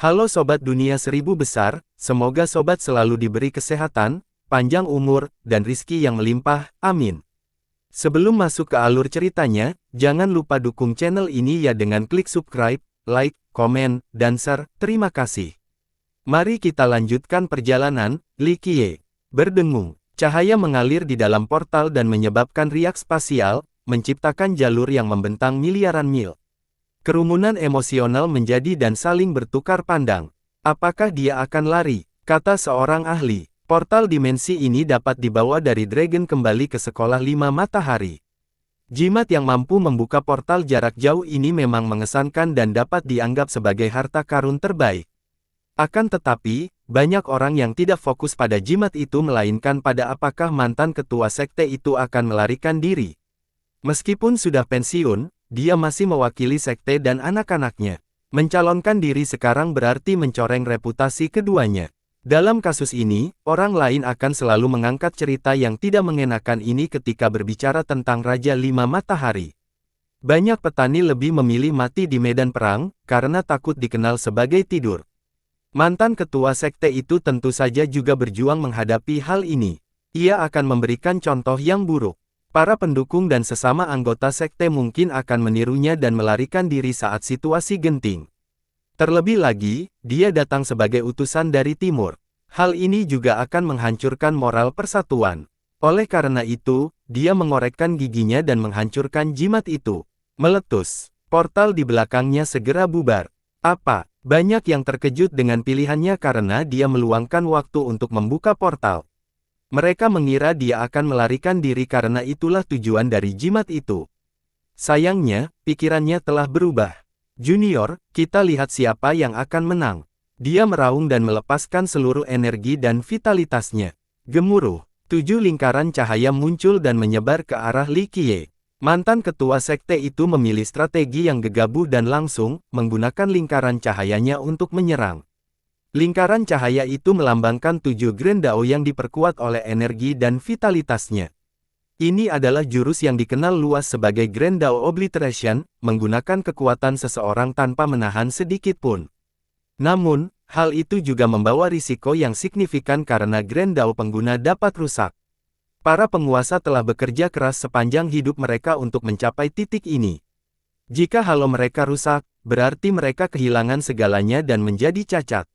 Halo Sobat Dunia Seribu Besar, semoga Sobat selalu diberi kesehatan, panjang umur, dan rizki yang melimpah, amin. Sebelum masuk ke alur ceritanya, jangan lupa dukung channel ini ya dengan klik subscribe, like, komen, dan share, terima kasih. Mari kita lanjutkan perjalanan. Li Qiye berdengung, cahaya mengalir di dalam portal dan menyebabkan riak spasial, menciptakan jalur yang membentang miliaran mil. Kerumunan emosional menjadi dan saling bertukar pandang. Apakah dia akan lari? Kata seorang ahli. Portal dimensi ini dapat dibawa dari Dragon kembali ke sekolah 5 matahari. Jimat yang mampu membuka portal jarak jauh ini memang mengesankan dan dapat dianggap sebagai harta karun terbaik. Akan tetapi, banyak orang yang tidak fokus pada jimat itu melainkan pada apakah mantan ketua sekte itu akan melarikan diri. Meskipun sudah pensiun, dia masih mewakili sekte dan anak-anaknya. Mencalonkan diri sekarang berarti mencoreng reputasi keduanya. Dalam kasus ini, orang lain akan selalu mengangkat cerita yang tidak mengenakan ini ketika berbicara tentang Raja Lima Matahari. Banyak petani lebih memilih mati di medan perang, karena takut dikenal sebagai tidur. Mantan ketua sekte itu tentu saja juga berjuang menghadapi hal ini. Ia akan memberikan contoh yang buruk. Para pendukung dan sesama anggota sekte mungkin akan menirunya dan melarikan diri saat situasi genting. Terlebih lagi, dia datang sebagai utusan dari timur. Hal ini juga akan menghancurkan moral persatuan. Oleh karena itu, dia mengorekkan giginya dan menghancurkan jimat itu. Meletus. Portal di belakangnya segera bubar. Apa? Banyak yang terkejut dengan pilihannya karena dia meluangkan waktu untuk membuka portal. Mereka mengira dia akan melarikan diri karena itulah tujuan dari jimat itu. Sayangnya, pikirannya telah berubah. Junior, kita lihat siapa yang akan menang. Dia meraung dan melepaskan seluruh energi dan vitalitasnya. Gemuruh, 7 lingkaran cahaya muncul dan menyebar ke arah Li Qiye. Mantan ketua sekte itu memilih strategi yang gegabah dan langsung, menggunakan lingkaran cahayanya untuk menyerang. Lingkaran cahaya itu melambangkan 7 Grand Dao yang diperkuat oleh energi dan vitalitasnya. Ini adalah jurus yang dikenal luas sebagai Grand Dao Obliteration, menggunakan kekuatan seseorang tanpa menahan sedikit pun. Namun, hal itu juga membawa risiko yang signifikan karena Grand Dao pengguna dapat rusak. Para penguasa telah bekerja keras sepanjang hidup mereka untuk mencapai titik ini. Jika halo mereka rusak, berarti mereka kehilangan segalanya dan menjadi cacat.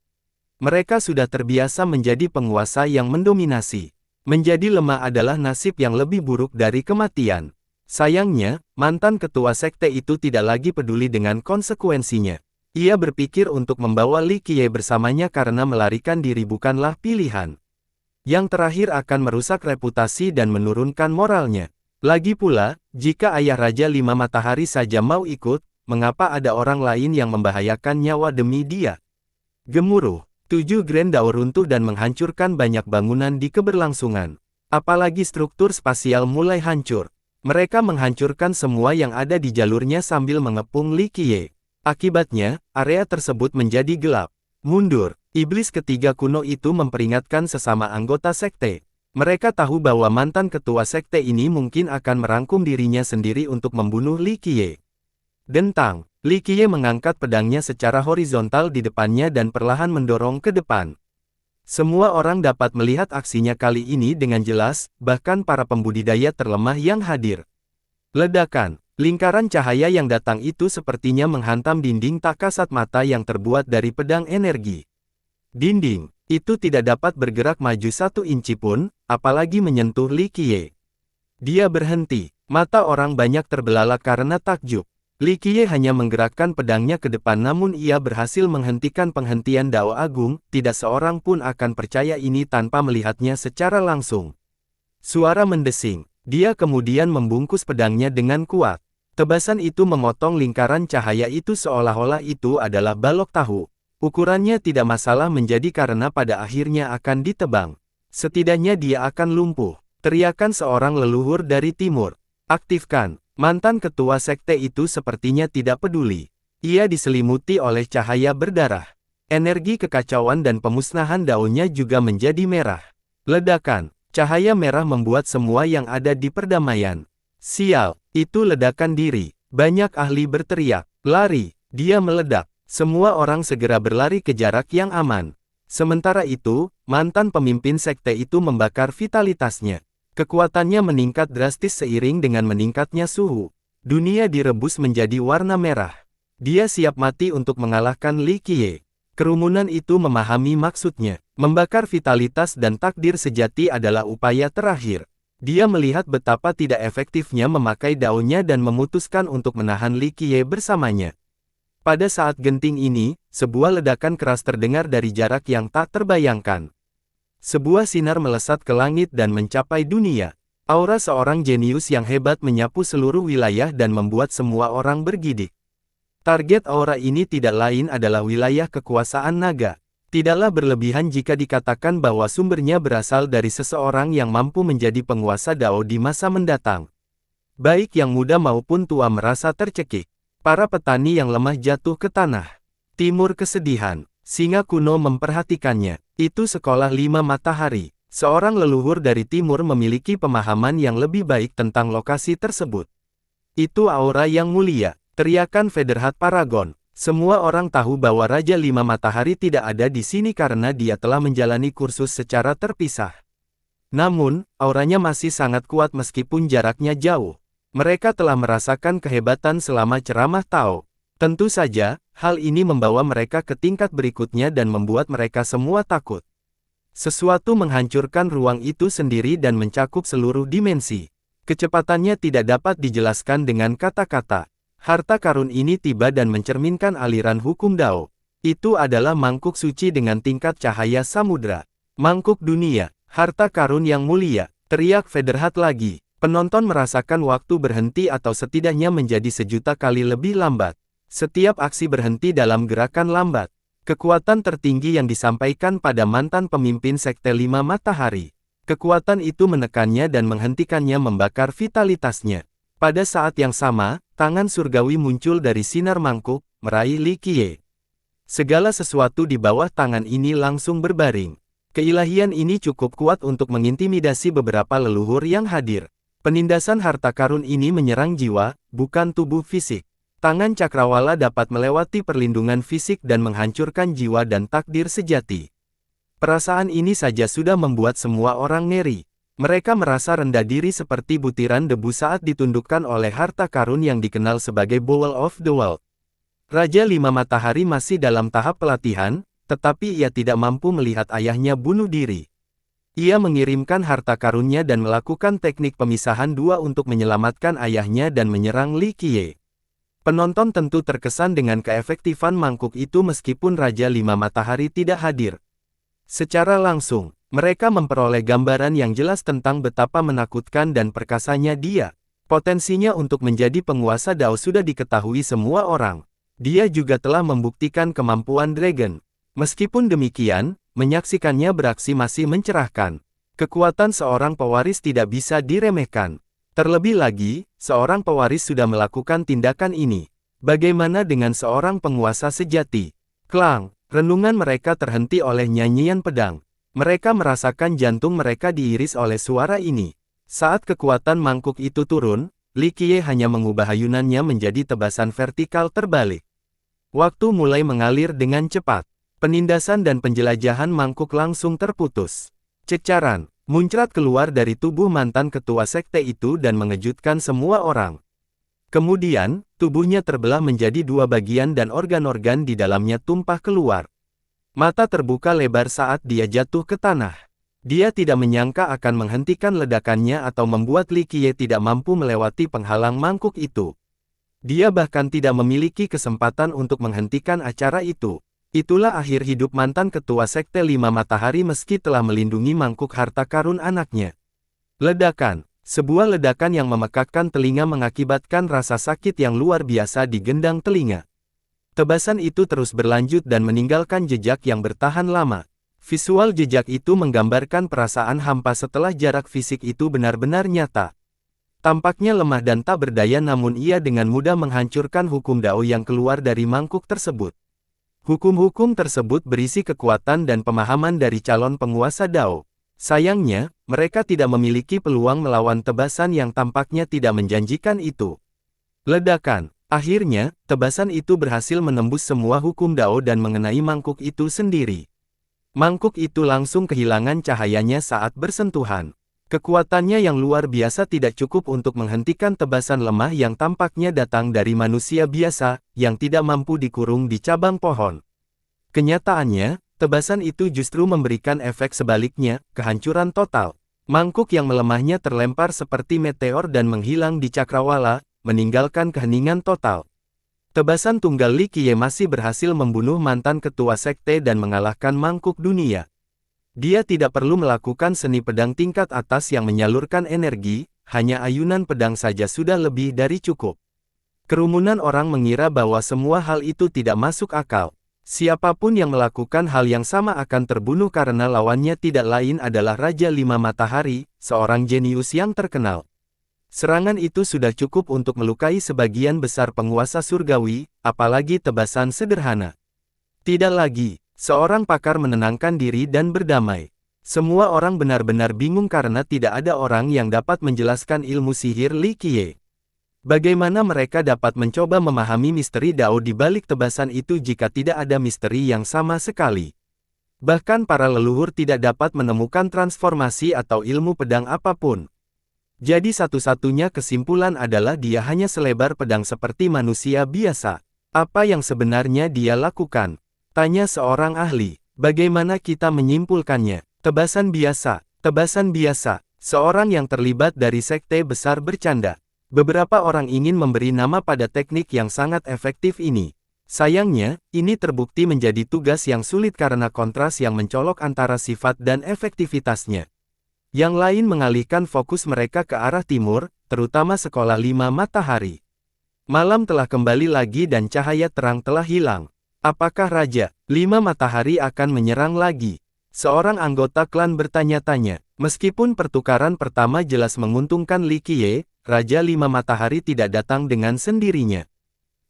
Mereka sudah terbiasa menjadi penguasa yang mendominasi. Menjadi lemah adalah nasib yang lebih buruk dari kematian. Sayangnya, mantan ketua sekte itu tidak lagi peduli dengan konsekuensinya. Ia berpikir untuk membawa Li Qiye bersamanya karena melarikan diri bukanlah pilihan. Yang terakhir akan merusak reputasi dan menurunkan moralnya. Lagi pula, jika ayah Raja Lima Matahari saja mau ikut, mengapa ada orang lain yang membahayakan nyawa demi dia? Gemuruh. 7 Grand Dao runtuh dan menghancurkan banyak bangunan di keberlangsungan. Apalagi struktur spasial mulai hancur. Mereka menghancurkan semua yang ada di jalurnya sambil mengepung Li Qiye. Akibatnya, area tersebut menjadi gelap. Mundur. Iblis ketiga kuno itu memperingatkan sesama anggota sekte. Mereka tahu bahwa mantan ketua sekte ini mungkin akan merangkum dirinya sendiri untuk membunuh Li Qiye. Dentang. Li Qiye mengangkat pedangnya secara horizontal di depannya dan perlahan mendorong ke depan. Semua orang dapat melihat aksinya kali ini dengan jelas, bahkan para pembudidaya terlemah yang hadir. Ledakan. Lingkaran cahaya yang datang itu sepertinya menghantam dinding tak kasat mata yang terbuat dari pedang energi. Dinding itu tidak dapat bergerak maju 1 inci pun, apalagi menyentuh Li Qiye. Dia berhenti. Mata orang banyak terbelalak karena takjub. Li Qiye hanya menggerakkan pedangnya ke depan namun ia berhasil menghentikan penghentian Dao Agung, tidak seorang pun akan percaya ini tanpa melihatnya secara langsung. Suara mendesing, dia kemudian membungkus pedangnya dengan kuat. Tebasan itu memotong lingkaran cahaya itu seolah-olah itu adalah balok tahu. Ukurannya tidak masalah menjadi karena pada akhirnya akan ditebang. Setidaknya dia akan lumpuh. Teriakan seorang leluhur dari timur. Aktifkan. Mantan ketua sekte itu sepertinya tidak peduli. Ia diselimuti oleh cahaya berdarah. Energi kekacauan dan pemusnahan daunnya juga menjadi merah. Ledakan. Cahaya merah membuat semua yang ada di perdamaian. Sial, itu ledakan diri. Banyak ahli berteriak. Lari. Dia meledak. Semua orang segera berlari ke jarak yang aman. Sementara itu, mantan pemimpin sekte itu membakar vitalitasnya. Kekuatannya meningkat drastis seiring dengan meningkatnya suhu. Dunia direbus menjadi warna merah. Dia siap mati untuk mengalahkan Li Qiye. Kerumunan itu memahami maksudnya. Membakar vitalitas dan takdir sejati adalah upaya terakhir. Dia melihat betapa tidak efektifnya memakai daunnya dan memutuskan untuk menahan Li Qiye bersamanya. Pada saat genting ini, sebuah ledakan keras terdengar dari jarak yang tak terbayangkan. Sebuah sinar melesat ke langit dan mencapai dunia. Aura seorang jenius yang hebat menyapu seluruh wilayah dan membuat semua orang bergidik. Target aura ini tidak lain adalah wilayah kekuasaan naga. Tidaklah berlebihan jika dikatakan bahwa sumbernya berasal dari seseorang yang mampu menjadi penguasa Dao di masa mendatang. Baik yang muda maupun tua merasa tercekik. Para petani yang lemah jatuh ke tanah. Timur kesedihan. Singa kuno memperhatikannya. Itu sekolah 5 matahari. Seorang leluhur dari timur memiliki pemahaman yang lebih baik tentang lokasi tersebut. Itu aura yang mulia. Teriakan Federhat Paragon. Semua orang tahu bahwa Raja 5 Matahari tidak ada di sini karena dia telah menjalani kursus secara terpisah. Namun, auranya masih sangat kuat meskipun jaraknya jauh. Mereka telah merasakan kehebatan selama ceramah Tao. Tentu saja, hal ini membawa mereka ke tingkat berikutnya dan membuat mereka semua takut. Sesuatu menghancurkan ruang itu sendiri dan mencakup seluruh dimensi. Kecepatannya tidak dapat dijelaskan dengan kata-kata. Harta karun ini tiba dan mencerminkan aliran hukum Dao. Itu adalah mangkuk suci dengan tingkat cahaya samudra. Mangkuk dunia, harta karun yang mulia, teriak Federhat lagi. Penonton merasakan waktu berhenti atau setidaknya menjadi sejuta kali lebih lambat. Setiap aksi berhenti dalam gerakan lambat. Kekuatan tertinggi yang disampaikan pada mantan pemimpin Sekte 5 Matahari. Kekuatan itu menekannya dan menghentikannya membakar vitalitasnya. Pada saat yang sama, tangan surgawi muncul dari sinar mangkuk, meraih Li Qiye. Segala sesuatu di bawah tangan ini langsung berbaring. Keilahian ini cukup kuat untuk mengintimidasi beberapa leluhur yang hadir. Penindasan harta karun ini menyerang jiwa, bukan tubuh fisik. Tangan cakrawala dapat melewati perlindungan fisik dan menghancurkan jiwa dan takdir sejati. Perasaan ini saja sudah membuat semua orang ngeri. Mereka merasa rendah diri seperti butiran debu saat ditundukkan oleh harta karun yang dikenal sebagai Bowl of the World. Raja 5 Matahari masih dalam tahap pelatihan, tetapi ia tidak mampu melihat ayahnya bunuh diri. Ia mengirimkan harta karunnya dan melakukan teknik pemisahan dua untuk menyelamatkan ayahnya dan menyerang Li Qiye. Penonton tentu terkesan dengan keefektifan mangkuk itu meskipun Raja 5 Matahari tidak hadir. Secara langsung, mereka memperoleh gambaran yang jelas tentang betapa menakutkan dan perkasanya dia. Potensinya untuk menjadi penguasa Dao sudah diketahui semua orang. Dia juga telah membuktikan kemampuan Dragon. Meskipun demikian, menyaksikannya beraksi masih mencerahkan. Kekuatan seorang pewaris tidak bisa diremehkan. Terlebih lagi, seorang pewaris sudah melakukan tindakan ini. Bagaimana dengan seorang penguasa sejati? Klang, renungan mereka terhenti oleh nyanyian pedang. Mereka merasakan jantung mereka diiris oleh suara ini. Saat kekuatan mangkuk itu turun, Li Qiye hanya mengubah ayunannya menjadi tebasan vertikal terbalik. Waktu mulai mengalir dengan cepat. Penindasan dan penjelajahan mangkuk langsung terputus. Cecaran muncrat keluar dari tubuh mantan ketua sekte itu dan mengejutkan semua orang. Kemudian, tubuhnya terbelah menjadi dua bagian dan organ-organ di dalamnya tumpah keluar. Mata terbuka lebar saat dia jatuh ke tanah. Dia tidak menyangka akan menghentikan ledakannya atau membuat Li Qiye tidak mampu melewati penghalang mangkuk itu. Dia bahkan tidak memiliki kesempatan untuk menghentikan acara itu. Itulah akhir hidup mantan ketua Sekte 5 Matahari meski telah melindungi mangkuk harta karun anaknya. Ledakan. Sebuah ledakan yang memekakkan telinga mengakibatkan rasa sakit yang luar biasa di gendang telinga. Tebasan itu terus berlanjut dan meninggalkan jejak yang bertahan lama. Visual jejak itu menggambarkan perasaan hampa setelah jarak fisik itu benar-benar nyata. Tampaknya lemah dan tak berdaya namun ia dengan mudah menghancurkan hukum Dao yang keluar dari mangkuk tersebut. Hukum-hukum tersebut berisi kekuatan dan pemahaman dari calon penguasa Dao. Sayangnya, mereka tidak memiliki peluang melawan tebasan yang tampaknya tidak menjanjikan itu. Ledakan. Akhirnya, tebasan itu berhasil menembus semua hukum Dao dan mengenai mangkuk itu sendiri. Mangkuk itu langsung kehilangan cahayanya saat bersentuhan. Kekuatannya yang luar biasa tidak cukup untuk menghentikan tebasan lemah yang tampaknya datang dari manusia biasa, yang tidak mampu dikurung di cabang pohon. Kenyataannya, tebasan itu justru memberikan efek sebaliknya, kehancuran total. Mangkuk yang melemahnya terlempar seperti meteor dan menghilang di cakrawala, meninggalkan keheningan total. Tebasan tunggal Li Qiye masih berhasil membunuh mantan ketua sekte dan mengalahkan mangkuk dunia. Dia tidak perlu melakukan seni pedang tingkat atas yang menyalurkan energi, hanya ayunan pedang saja sudah lebih dari cukup. Kerumunan orang mengira bahwa semua hal itu tidak masuk akal. Siapapun yang melakukan hal yang sama akan terbunuh karena lawannya tidak lain adalah Raja Lima Matahari, seorang jenius yang terkenal. Serangan itu sudah cukup untuk melukai sebagian besar penguasa surgawi, apalagi tebasan sederhana. Tidak lagi. Seorang pakar menenangkan diri dan berdamai. Semua orang benar-benar bingung karena tidak ada orang yang dapat menjelaskan ilmu sihir Li Qiye. Bagaimana mereka dapat mencoba memahami misteri Dao di balik tebasan itu jika tidak ada misteri yang sama sekali? Bahkan para leluhur tidak dapat menemukan transformasi atau ilmu pedang apapun. Jadi satu-satunya kesimpulan adalah dia hanya selebar pedang seperti manusia biasa. Apa yang sebenarnya dia lakukan? Tanya seorang ahli. Bagaimana kita menyimpulkannya? Tebasan biasa. Tebasan biasa. Seorang yang terlibat dari sekte besar bercanda. Beberapa orang ingin memberi nama pada teknik yang sangat efektif ini. Sayangnya, ini terbukti menjadi tugas yang sulit karena kontras yang mencolok antara sifat dan efektivitasnya. Yang lain mengalihkan fokus mereka ke arah timur, terutama Sekolah Lima Matahari. Malam telah kembali lagi dan cahaya terang telah hilang. Apakah Raja Lima Matahari akan menyerang lagi? Seorang anggota klan bertanya-tanya. Meskipun pertukaran pertama jelas menguntungkan Li Qiye, Raja Lima Matahari tidak datang dengan sendirinya.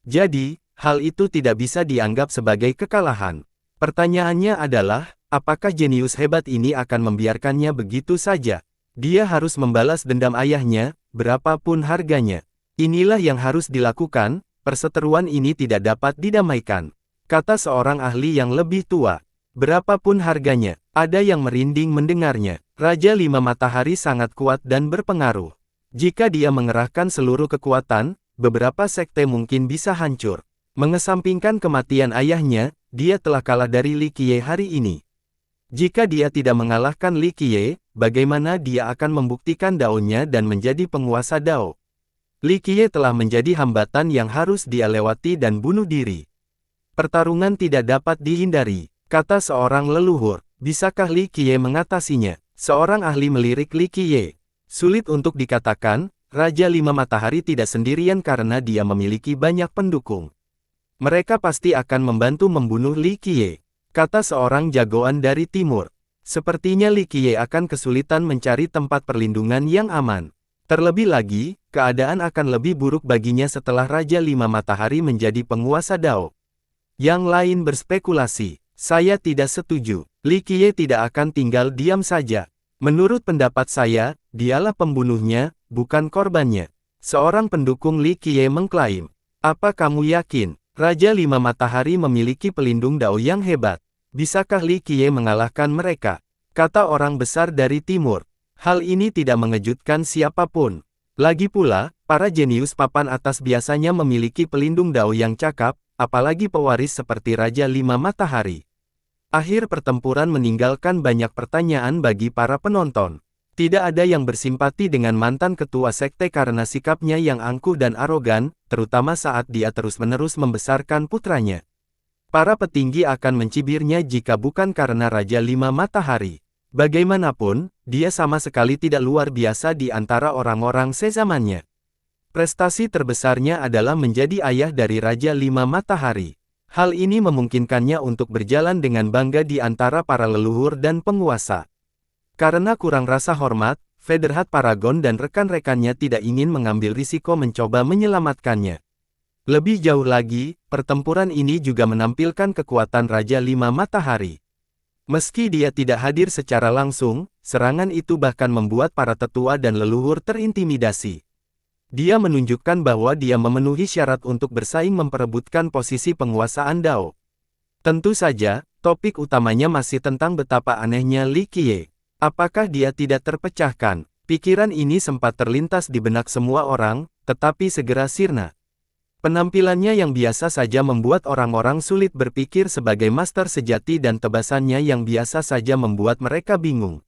Jadi, hal itu tidak bisa dianggap sebagai kekalahan. Pertanyaannya adalah, apakah jenius hebat ini akan membiarkannya begitu saja? Dia harus membalas dendam ayahnya, berapapun harganya. Inilah yang harus dilakukan, perseteruan ini tidak dapat didamaikan. Kata seorang ahli yang lebih tua. Berapapun harganya, ada yang merinding mendengarnya. Raja Lima Matahari sangat kuat dan berpengaruh. Jika dia mengerahkan seluruh kekuatan, beberapa sekte mungkin bisa hancur. Mengesampingkan kematian ayahnya, dia telah kalah dari Li Qiye hari ini. Jika dia tidak mengalahkan Li Qiye, bagaimana dia akan membuktikan Dao-nya dan menjadi penguasa Dao? Li Qiye telah menjadi hambatan yang harus dia lewati dan bunuh diri. Pertarungan tidak dapat dihindari, kata seorang leluhur. Bisakah Li Qiye mengatasinya? Seorang ahli melirik Li Qiye. Sulit untuk dikatakan, Raja Lima Matahari tidak sendirian karena dia memiliki banyak pendukung. Mereka pasti akan membantu membunuh Li Qiye, kata seorang jagoan dari timur. Sepertinya Li Qiye akan kesulitan mencari tempat perlindungan yang aman. Terlebih lagi, keadaan akan lebih buruk baginya setelah Raja Lima Matahari menjadi penguasa Dao. Yang lain berspekulasi. Saya tidak setuju. Li Qiye tidak akan tinggal diam saja. Menurut pendapat saya, dialah pembunuhnya, bukan korbannya. Seorang pendukung Li Qiye mengklaim. Apa kamu yakin? Raja Lima Matahari memiliki pelindung Dao yang hebat. Bisakah Li Qiye mengalahkan mereka? Kata orang besar dari timur. Hal ini tidak mengejutkan siapapun. Lagi pula, para jenius papan atas biasanya memiliki pelindung Dao yang cakap, apalagi pewaris seperti Raja Lima Matahari. Akhir pertempuran meninggalkan banyak pertanyaan bagi para penonton. Tidak ada yang bersimpati dengan mantan ketua sekte karena sikapnya yang angkuh dan arogan, terutama saat dia terus-menerus membesarkan putranya. Para petinggi akan mencibirnya jika bukan karena Raja Lima Matahari. Bagaimanapun, dia sama sekali tidak luar biasa di antara orang-orang sezamannya. Prestasi terbesarnya adalah menjadi ayah dari Raja Lima Matahari. Hal ini memungkinkannya untuk berjalan dengan bangga di antara para leluhur dan penguasa. Karena kurang rasa hormat, Federhat Paragon dan rekan-rekannya tidak ingin mengambil risiko mencoba menyelamatkannya. Lebih jauh lagi, pertempuran ini juga menampilkan kekuatan Raja Lima Matahari. Meski dia tidak hadir secara langsung, serangan itu bahkan membuat para tetua dan leluhur terintimidasi. Dia menunjukkan bahwa dia memenuhi syarat untuk bersaing memperebutkan posisi penguasaan Dao. Tentu saja, topik utamanya masih tentang betapa anehnya Li Qiye. Apakah dia tidak terpecahkan? Pikiran ini sempat terlintas di benak semua orang, tetapi segera sirna. Penampilannya yang biasa saja membuat orang-orang sulit berpikir sebagai master sejati dan tebasannya yang biasa saja membuat mereka bingung.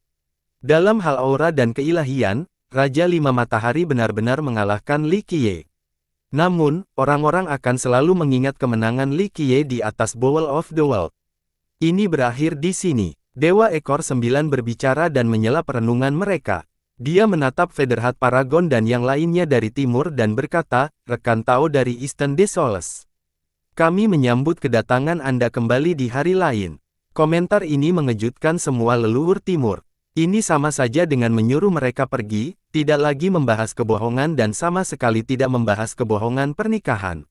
Dalam hal aura dan keilahian, Raja Lima Matahari benar-benar mengalahkan Li Qiye. Namun, orang-orang akan selalu mengingat kemenangan Li Qiye di atas Bowl of the World. Ini berakhir di sini. Dewa Ekor 9 berbicara dan menyela perenungan mereka. Dia menatap Federhat Paragon dan yang lainnya dari timur dan berkata, "Rekan Tao dari Eastern Desoles. Kami menyambut kedatangan Anda kembali di hari lain." Komentar ini mengejutkan semua leluhur timur. Ini sama saja dengan menyuruh mereka pergi, tidak lagi membahas kebohongan dan sama sekali tidak membahas kebohongan pernikahan.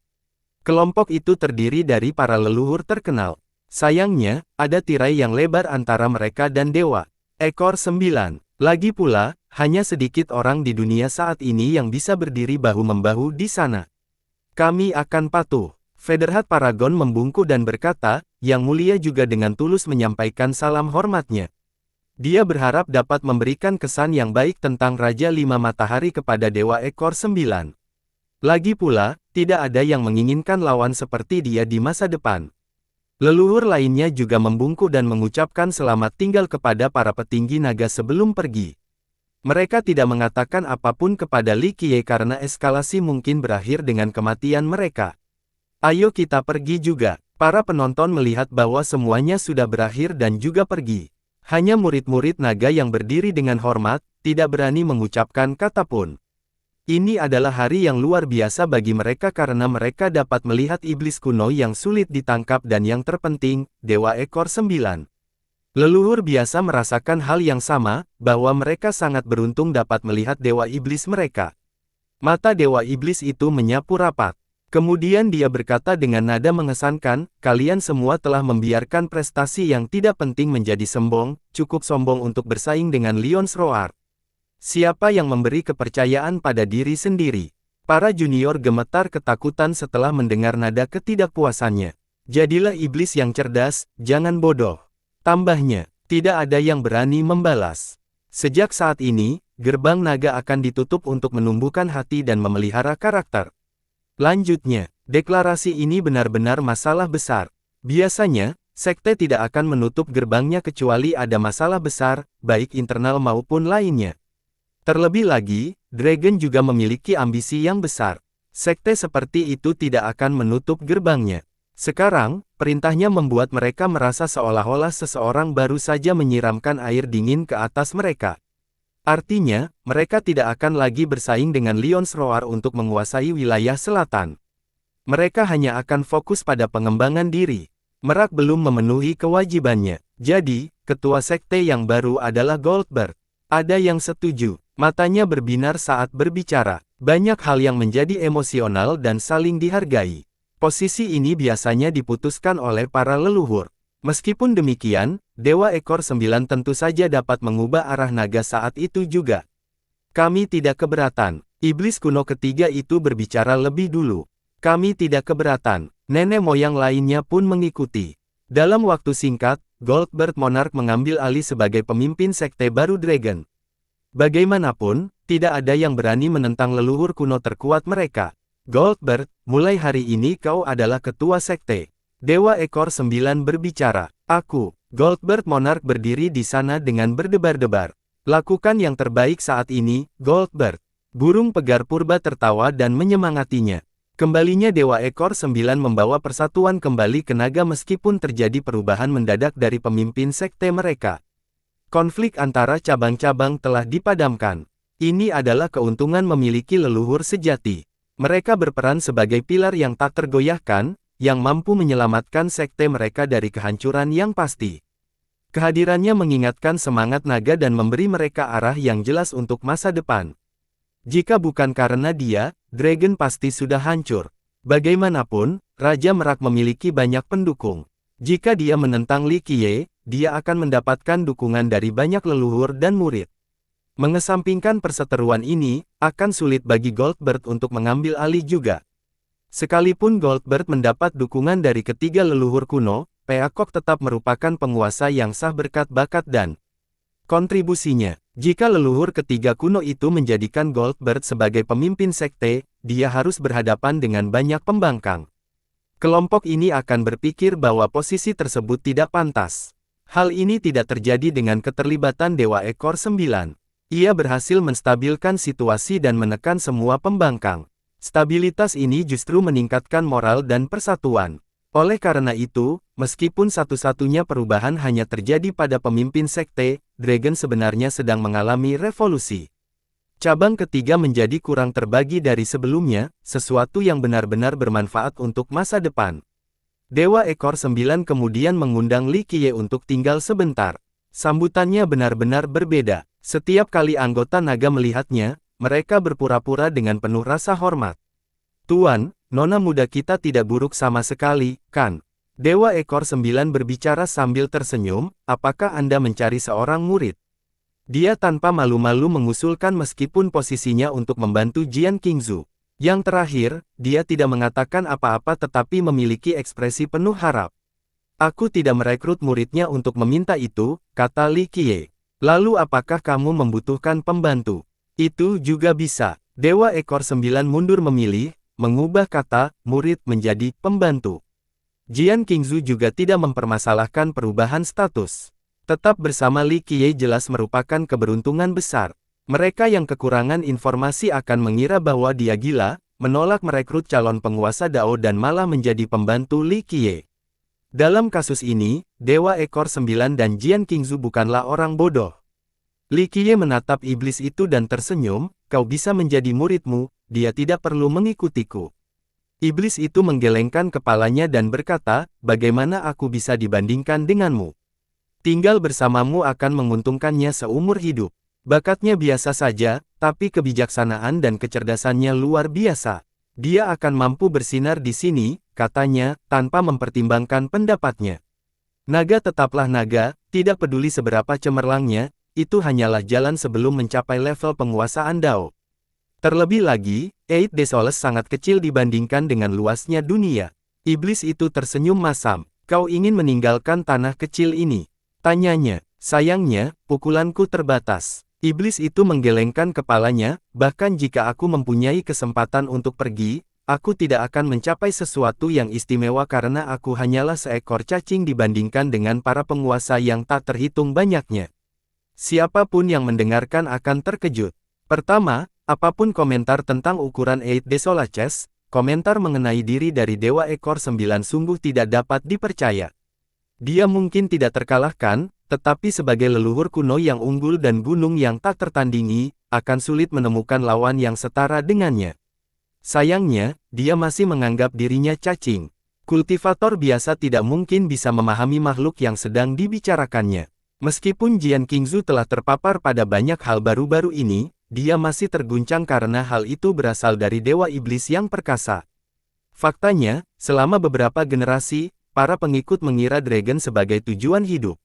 Kelompok itu terdiri dari para leluhur terkenal. Sayangnya, ada tirai yang lebar antara mereka dan Dewa Ekor 9. Lagi pula, hanya sedikit orang di dunia saat ini yang bisa berdiri bahu-membahu di sana. Kami akan patuh. Federhat Paragon membungkuk dan berkata, Yang Mulia juga dengan tulus menyampaikan salam hormatnya. Dia berharap dapat memberikan kesan yang baik tentang Raja Lima Matahari kepada Dewa Ekor 9. Lagi pula, tidak ada yang menginginkan lawan seperti dia di masa depan. Leluhur lainnya juga membungkuk dan mengucapkan selamat tinggal kepada para petinggi naga sebelum pergi. Mereka tidak mengatakan apapun kepada Li Qiye karena eskalasi mungkin berakhir dengan kematian mereka. Ayo kita pergi juga. Para penonton melihat bahwa semuanya sudah berakhir dan juga pergi. Hanya murid-murid naga yang berdiri dengan hormat, tidak berani mengucapkan kata pun. Ini adalah hari yang luar biasa bagi mereka karena mereka dapat melihat iblis kuno yang sulit ditangkap dan yang terpenting, Dewa Ekor 9. Leluhur biasa merasakan hal yang sama, bahwa mereka sangat beruntung dapat melihat Dewa Iblis mereka. Mata Dewa Iblis itu menyapu rapat. Kemudian dia berkata dengan nada mengesankan, kalian semua telah membiarkan prestasi yang tidak penting menjadi sombong, cukup sombong untuk bersaing dengan Lion's Roar. Siapa yang memberi kepercayaan pada diri sendiri? Para junior gemetar ketakutan setelah mendengar nada ketidakpuasannya. Jadilah iblis yang cerdas, jangan bodoh. Tambahnya, tidak ada yang berani membalas. Sejak saat ini, gerbang naga akan ditutup untuk menumbuhkan hati dan memelihara karakter. Lanjutnya, deklarasi ini benar-benar masalah besar. Biasanya, sekte tidak akan menutup gerbangnya kecuali ada masalah besar, baik internal maupun lainnya. Terlebih lagi, Dragon juga memiliki ambisi yang besar. Sekte seperti itu tidak akan menutup gerbangnya. Sekarang, perintahnya membuat mereka merasa seolah-olah seseorang baru saja menyiramkan air dingin ke atas mereka. Artinya, mereka tidak akan lagi bersaing dengan Lion's Roar untuk menguasai wilayah selatan. Mereka hanya akan fokus pada pengembangan diri. Merak belum memenuhi kewajibannya. Jadi, ketua sekte yang baru adalah Goldberg. Ada yang setuju. Matanya berbinar saat berbicara. Banyak hal yang menjadi emosional dan saling dihargai. Posisi ini biasanya diputuskan oleh para leluhur. Meskipun demikian, Dewa Ekor 9 tentu saja dapat mengubah arah naga saat itu juga. Kami tidak keberatan. Iblis kuno ketiga itu berbicara lebih dulu. Kami tidak keberatan. Nenek moyang lainnya pun mengikuti. Dalam waktu singkat, Goldberg Monarch mengambil alih sebagai pemimpin sekte baru Dragon. Bagaimanapun, tidak ada yang berani menentang leluhur kuno terkuat mereka. Goldberg, mulai hari ini kau adalah ketua sekte. Dewa Ekor 9 berbicara. Aku, Goldberg Monarch berdiri di sana dengan berdebar-debar. Lakukan yang terbaik saat ini, Goldberg. Burung pegar purba tertawa dan menyemangatinya. Kembalinya Dewa Ekor 9 membawa persatuan kembali ke naga meskipun terjadi perubahan mendadak dari pemimpin sekte mereka. Konflik antara cabang-cabang telah dipadamkan. Ini adalah keuntungan memiliki leluhur sejati. Mereka berperan sebagai pilar yang tak tergoyahkan, yang mampu menyelamatkan sekte mereka dari kehancuran yang pasti. Kehadirannya mengingatkan semangat naga dan memberi mereka arah yang jelas untuk masa depan. Jika bukan karena dia, Dragon pasti sudah hancur. Bagaimanapun, Raja Merak memiliki banyak pendukung. Jika dia menentang Li Qiye, dia akan mendapatkan dukungan dari banyak leluhur dan murid. Mengesampingkan perseteruan ini, akan sulit bagi Goldberg untuk mengambil alih juga. Sekalipun Goldberg mendapat dukungan dari ketiga leluhur kuno, Peacock tetap merupakan penguasa yang sah berkat bakat dan kontribusinya. Jika leluhur ketiga kuno itu menjadikan Goldberg sebagai pemimpin sekte, dia harus berhadapan dengan banyak pembangkang. Kelompok ini akan berpikir bahwa posisi tersebut tidak pantas. Hal ini tidak terjadi dengan keterlibatan Dewa Ekor 9. Ia berhasil menstabilkan situasi dan menekan semua pembangkang. Stabilitas ini justru meningkatkan moral dan persatuan. Oleh karena itu, meskipun satu-satunya perubahan hanya terjadi pada pemimpin sekte, Dragon sebenarnya sedang mengalami revolusi. Cabang ketiga menjadi kurang terbagi dari sebelumnya, sesuatu yang benar-benar bermanfaat untuk masa depan. Dewa Ekor 9 kemudian mengundang Li Qiye untuk tinggal sebentar. Sambutannya benar-benar berbeda. Setiap kali anggota naga melihatnya, mereka berpura-pura dengan penuh rasa hormat. Tuan, nona muda kita tidak buruk sama sekali, kan? Dewa Ekor 9 berbicara sambil tersenyum, apakah Anda mencari seorang murid? Dia tanpa malu-malu mengusulkan meskipun posisinya untuk membantu Jian Qingzu. Yang terakhir, dia tidak mengatakan apa-apa tetapi memiliki ekspresi penuh harap. Aku tidak merekrut muridnya untuk meminta itu, kata Li Qiye. Lalu apakah kamu membutuhkan pembantu? Itu juga bisa. Dewa Ekor 9 mundur memilih, mengubah kata murid menjadi pembantu. Jian Qingzu juga tidak mempermasalahkan perubahan status. Tetap bersama Li Qiye jelas merupakan keberuntungan besar. Mereka yang kekurangan informasi akan mengira bahwa dia gila, menolak merekrut calon penguasa Dao dan malah menjadi pembantu Li Qiye. Dalam kasus ini, Dewa Ekor 9 dan Jian Qingzu bukanlah orang bodoh. Li Qiye menatap iblis itu dan tersenyum, kau bisa menjadi muridmu, dia tidak perlu mengikutiku. Iblis itu menggelengkan kepalanya dan berkata, bagaimana aku bisa dibandingkan denganmu? Tinggal bersamamu akan menguntungkannya seumur hidup. Bakatnya biasa saja, tapi kebijaksanaan dan kecerdasannya luar biasa. Dia akan mampu bersinar di sini, katanya, tanpa mempertimbangkan pendapatnya. Naga tetaplah naga, tidak peduli seberapa cemerlangnya, itu hanyalah jalan sebelum mencapai level penguasaan Dao. Terlebih lagi, Eight Desoles sangat kecil dibandingkan dengan luasnya dunia. Iblis itu tersenyum masam. Kau ingin meninggalkan tanah kecil ini? Tanyanya. Sayangnya, pukulanku terbatas. Iblis itu menggelengkan kepalanya, bahkan jika aku mempunyai kesempatan untuk pergi, aku tidak akan mencapai sesuatu yang istimewa karena aku hanyalah seekor cacing dibandingkan dengan para penguasa yang tak terhitung banyaknya. Siapapun yang mendengarkan akan terkejut. Pertama, apapun komentar tentang ukuran Eight Desolaces, komentar mengenai diri dari Dewa Ekor 9 sungguh tidak dapat dipercaya. Dia mungkin tidak terkalahkan, tetapi sebagai leluhur kuno yang unggul dan gunung yang tak tertandingi, akan sulit menemukan lawan yang setara dengannya. Sayangnya, dia masih menganggap dirinya cacing. Kultivator biasa tidak mungkin bisa memahami makhluk yang sedang dibicarakannya. Meskipun Jian Qingzu telah terpapar pada banyak hal baru-baru ini, dia masih terguncang karena hal itu berasal dari Dewa Iblis yang perkasa. Faktanya, selama beberapa generasi, para pengikut mengira Dragon sebagai tujuan hidup.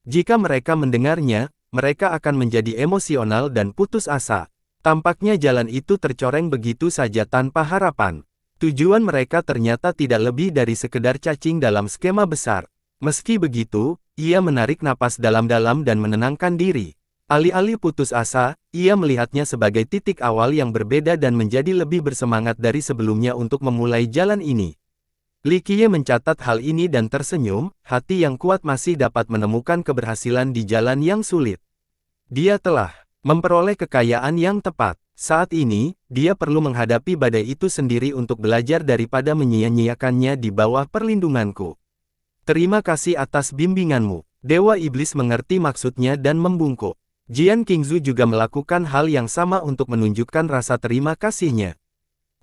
Jika mereka mendengarnya, mereka akan menjadi emosional dan putus asa. Tampaknya jalan itu tercoreng begitu saja tanpa harapan. Tujuan mereka ternyata tidak lebih dari sekedar cacing dalam skema besar. Meski begitu, ia menarik napas dalam-dalam dan menenangkan diri. Alih-alih putus asa, ia melihatnya sebagai titik awal yang berbeda dan menjadi lebih bersemangat dari sebelumnya untuk memulai jalan ini. Li Qiye mencatat hal ini dan tersenyum, hati yang kuat masih dapat menemukan keberhasilan di jalan yang sulit. Dia telah memperoleh kekayaan yang tepat. Saat ini, dia perlu menghadapi badai itu sendiri untuk belajar daripada menyia-nyiakannya di bawah perlindunganku. Terima kasih atas bimbinganmu. Dewa Iblis mengerti maksudnya dan membungkuk. Jian Qingzu juga melakukan hal yang sama untuk menunjukkan rasa terima kasihnya.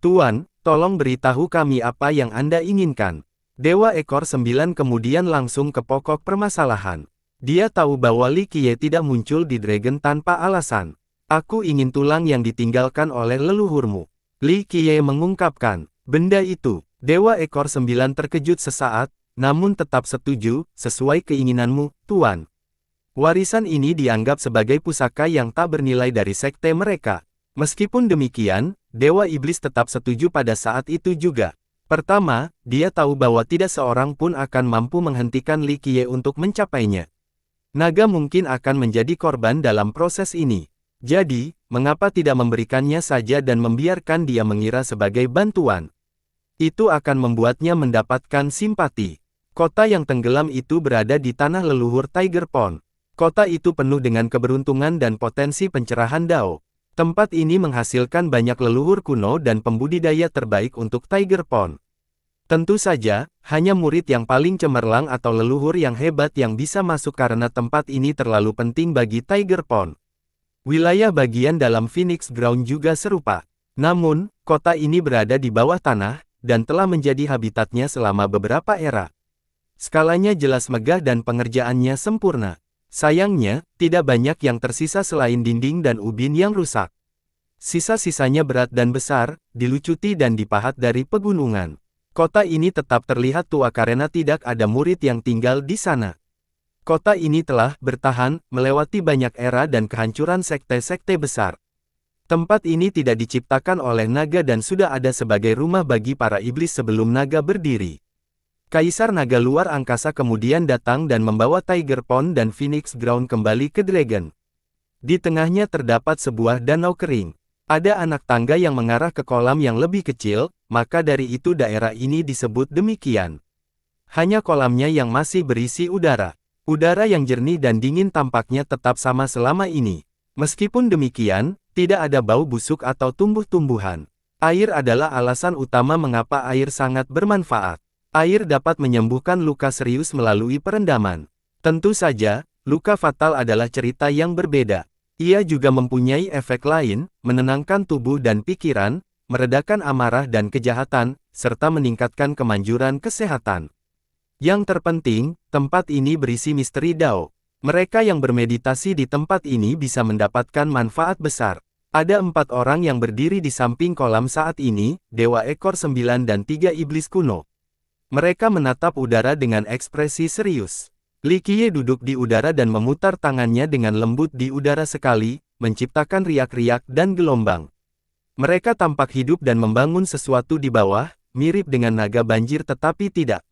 Tuan, tolong beritahu kami apa yang Anda inginkan. Dewa Ekor 9 kemudian langsung ke pokok permasalahan. Dia tahu bahwa Li Qiye tidak muncul di Dragon tanpa alasan. Aku ingin tulang yang ditinggalkan oleh leluhurmu. Li Qiye mengungkapkan, benda itu. Dewa Ekor 9 terkejut sesaat, namun tetap setuju, sesuai keinginanmu, Tuan. Warisan ini dianggap sebagai pusaka yang tak bernilai dari sekte mereka. Meskipun demikian, Dewa Iblis tetap setuju pada saat itu juga. Pertama, dia tahu bahwa tidak seorang pun akan mampu menghentikan Li Qiye untuk mencapainya. Naga mungkin akan menjadi korban dalam proses ini. Jadi, mengapa tidak memberikannya saja dan membiarkan dia mengira sebagai bantuan? Itu akan membuatnya mendapatkan simpati. Kota yang tenggelam itu berada di tanah leluhur Tiger Pond. Kota itu penuh dengan keberuntungan dan potensi pencerahan Dao. Tempat ini menghasilkan banyak leluhur kuno dan pembudidaya terbaik untuk Tiger Pond. Tentu saja, hanya murid yang paling cemerlang atau leluhur yang hebat yang bisa masuk karena tempat ini terlalu penting bagi Tiger Pond. Wilayah bagian dalam Phoenix Ground juga serupa. Namun, kota ini berada di bawah tanah, dan telah menjadi habitatnya selama beberapa era. Skalanya jelas megah dan pengerjaannya sempurna. Sayangnya, tidak banyak yang tersisa selain dinding dan ubin yang rusak. Sisa-sisanya berat dan besar, dilucuti dan dipahat dari pegunungan. Kota ini tetap terlihat tua karena tidak ada murid yang tinggal di sana. Kota ini telah bertahan, melewati banyak era dan kehancuran sekte-sekte besar. Tempat ini tidak diciptakan oleh naga dan sudah ada sebagai rumah bagi para iblis sebelum naga berdiri. Kaisar Naga Luar Angkasa kemudian datang dan membawa Tiger Pond dan Phoenix Ground kembali ke Dragon. Di tengahnya terdapat sebuah danau kering. Ada anak tangga yang mengarah ke kolam yang lebih kecil, maka dari itu daerah ini disebut demikian. Hanya kolamnya yang masih berisi udara. Udara yang jernih dan dingin tampaknya tetap sama selama ini. Meskipun demikian, tidak ada bau busuk atau tumbuh-tumbuhan. Air adalah alasan utama mengapa air sangat bermanfaat. Air dapat menyembuhkan luka serius melalui perendaman. Tentu saja, luka fatal adalah cerita yang berbeda. Ia juga mempunyai efek lain, menenangkan tubuh dan pikiran, meredakan amarah dan kejahatan, serta meningkatkan kemanjuran kesehatan. Yang terpenting, tempat ini berisi misteri Dao. Mereka yang bermeditasi di tempat ini bisa mendapatkan manfaat besar. Ada 4 orang yang berdiri di samping kolam saat ini, Dewa Ekor 9 dan 3 Iblis kuno. Mereka menatap udara dengan ekspresi serius. Li Qiye duduk di udara dan memutar tangannya dengan lembut di udara sekali, menciptakan riak-riak dan gelombang. Mereka tampak hidup dan membangun sesuatu di bawah, mirip dengan naga banjir tetapi tidak.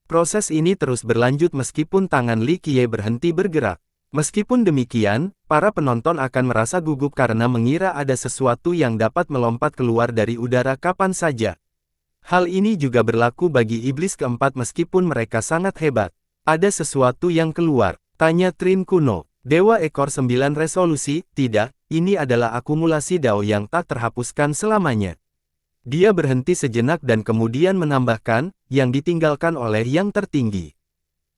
Proses ini terus berlanjut meskipun tangan Li Qiye berhenti bergerak. Meskipun demikian, para penonton akan merasa gugup karena mengira ada sesuatu yang dapat melompat keluar dari udara kapan saja. Hal ini juga berlaku bagi iblis keempat meskipun mereka sangat hebat. Ada sesuatu yang keluar, tanya Trin kuno. Dewa Ekor 9 resolusi, tidak, ini adalah akumulasi Dao yang tak terhapuskan selamanya. Dia berhenti sejenak dan kemudian menambahkan, yang ditinggalkan oleh yang tertinggi.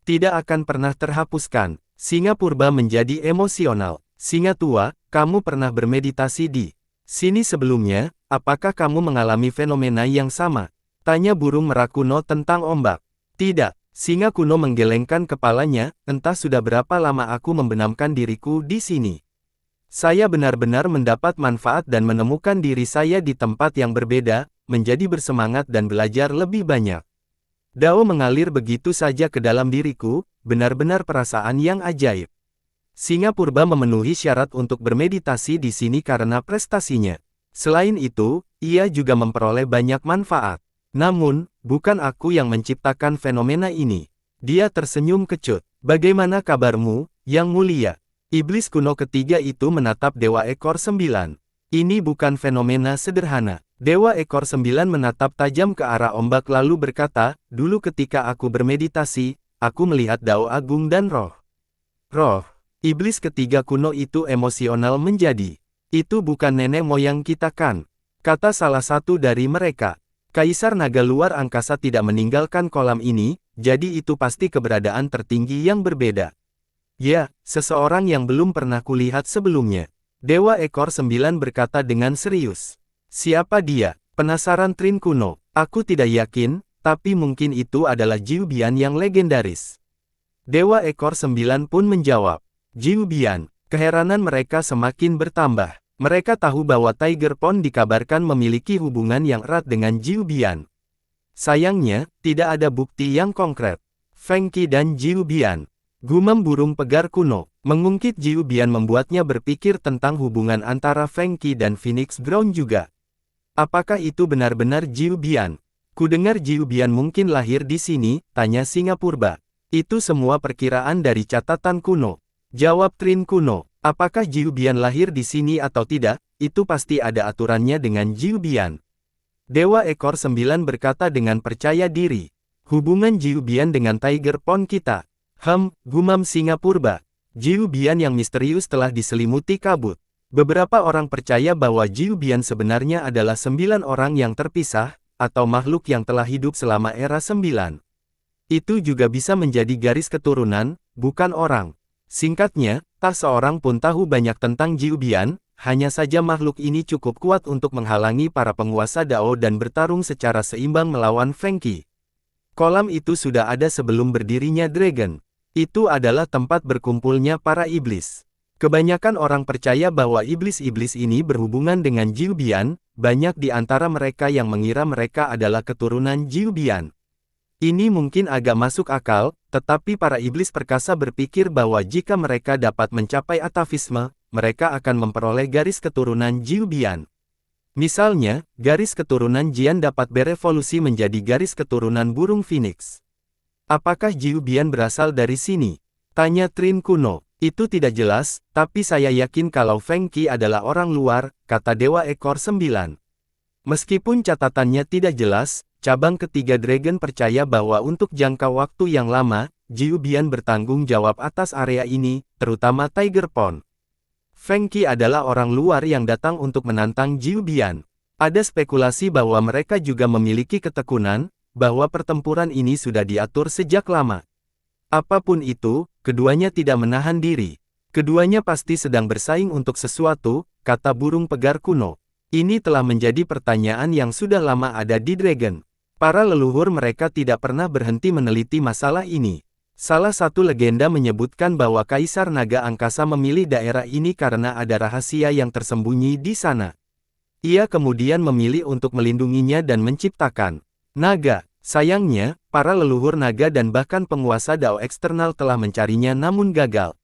Tidak akan pernah terhapuskan. Singa purba menjadi emosional. Singa tua, kamu pernah bermeditasi di sini sebelumnya, apakah kamu mengalami fenomena yang sama? Tanya burung merak kuno tentang ombak. Tidak, singa kuno menggelengkan kepalanya, entah sudah berapa lama aku membenamkan diriku di sini. Saya benar-benar mendapat manfaat dan menemukan diri saya di tempat yang berbeda, menjadi bersemangat dan belajar lebih banyak. Dao mengalir begitu saja ke dalam diriku, benar-benar perasaan yang ajaib. Singa purba memenuhi syarat untuk bermeditasi di sini karena prestasinya. Selain itu, ia juga memperoleh banyak manfaat. Namun, bukan aku yang menciptakan fenomena ini. Dia tersenyum kecut. Bagaimana kabarmu, Yang Mulia? Iblis kuno ketiga itu menatap Dewa Ekor 9. Ini bukan fenomena sederhana. Dewa Ekor 9 menatap tajam ke arah ombak lalu berkata, dulu ketika aku bermeditasi, aku melihat Dao Agung dan Roh. Roh. Iblis ketiga kuno itu emosional menjadi. Itu bukan nenek moyang kita kan? Kata salah satu dari mereka. Kaisar Naga Luar Angkasa tidak meninggalkan kolam ini, jadi itu pasti keberadaan tertinggi yang berbeda. Ya, seseorang yang belum pernah kulihat sebelumnya. Dewa Ekor 9 berkata dengan serius. Siapa dia? Penasaran Trin kuno. Aku tidak yakin, tapi mungkin itu adalah Jiu Bian yang legendaris. Dewa Ekor 9 pun menjawab. Jiu Bian. Keheranan mereka semakin bertambah. Mereka tahu bahwa Tiger Pond dikabarkan memiliki hubungan yang erat dengan Jiu Bian. Sayangnya, tidak ada bukti yang konkret. Feng Qi dan Jiu Bian. Gumam burung pegar kuno. Mengungkit Jiu Bian membuatnya berpikir tentang hubungan antara Feng Qi dan Phoenix Ground juga. Apakah itu benar-benar Jiu Bian? Kudengar Jiu Bian mungkin lahir di sini, tanya singa purba. Itu semua perkiraan dari catatan kuno. Jawab Trin kuno. Apakah Jiu Bian lahir di sini atau tidak, itu pasti ada aturannya dengan Jiu Bian. Dewa Ekor 9 berkata dengan percaya diri. Hubungan Jiu Bian dengan Tiger Pond kita. Gumam singa purba. Jiu Bian yang misterius telah diselimuti kabut. Beberapa orang percaya bahwa Jiu Bian sebenarnya adalah 9 orang yang terpisah, atau makhluk yang telah hidup selama era 9. Itu juga bisa menjadi garis keturunan, bukan orang. Singkatnya, tak seorang pun tahu banyak tentang Jiu Bian, hanya saja makhluk ini cukup kuat untuk menghalangi para penguasa Dao dan bertarung secara seimbang melawan Feng Qi. Kolam itu sudah ada sebelum berdirinya Dragon. Itu adalah tempat berkumpulnya para iblis. Kebanyakan orang percaya bahwa iblis-iblis ini berhubungan dengan Jiu Bian, banyak di antara mereka yang mengira mereka adalah keturunan Jiu Bian. Ini mungkin agak masuk akal, tetapi para iblis perkasa berpikir bahwa jika mereka dapat mencapai atavisme, mereka akan memperoleh garis keturunan Jiu Bian. Misalnya, garis keturunan Jian dapat berevolusi menjadi garis keturunan burung Phoenix. Apakah Jiu Bian berasal dari sini? Tanya Trin kuno. Itu tidak jelas, tapi saya yakin kalau Feng Qi adalah orang luar, kata Dewa Ekor 9. Meskipun catatannya tidak jelas, cabang ketiga Dragon percaya bahwa untuk jangka waktu yang lama, Jiu Bian bertanggung jawab atas area ini, terutama Tiger Pond. Feng Qi adalah orang luar yang datang untuk menantang Jiu Bian. Ada spekulasi bahwa mereka juga memiliki ketekunan, bahwa pertempuran ini sudah diatur sejak lama. Apapun itu, keduanya tidak menahan diri. Keduanya pasti sedang bersaing untuk sesuatu, kata burung pegar kuno. Ini telah menjadi pertanyaan yang sudah lama ada di Dragon. Para leluhur mereka tidak pernah berhenti meneliti masalah ini. Salah satu legenda menyebutkan bahwa Kaisar Naga Angkasa memilih daerah ini karena ada rahasia yang tersembunyi di sana. Ia kemudian memilih untuk melindunginya dan menciptakan naga. Sayangnya, para leluhur naga dan bahkan penguasa Dao eksternal telah mencarinya namun gagal.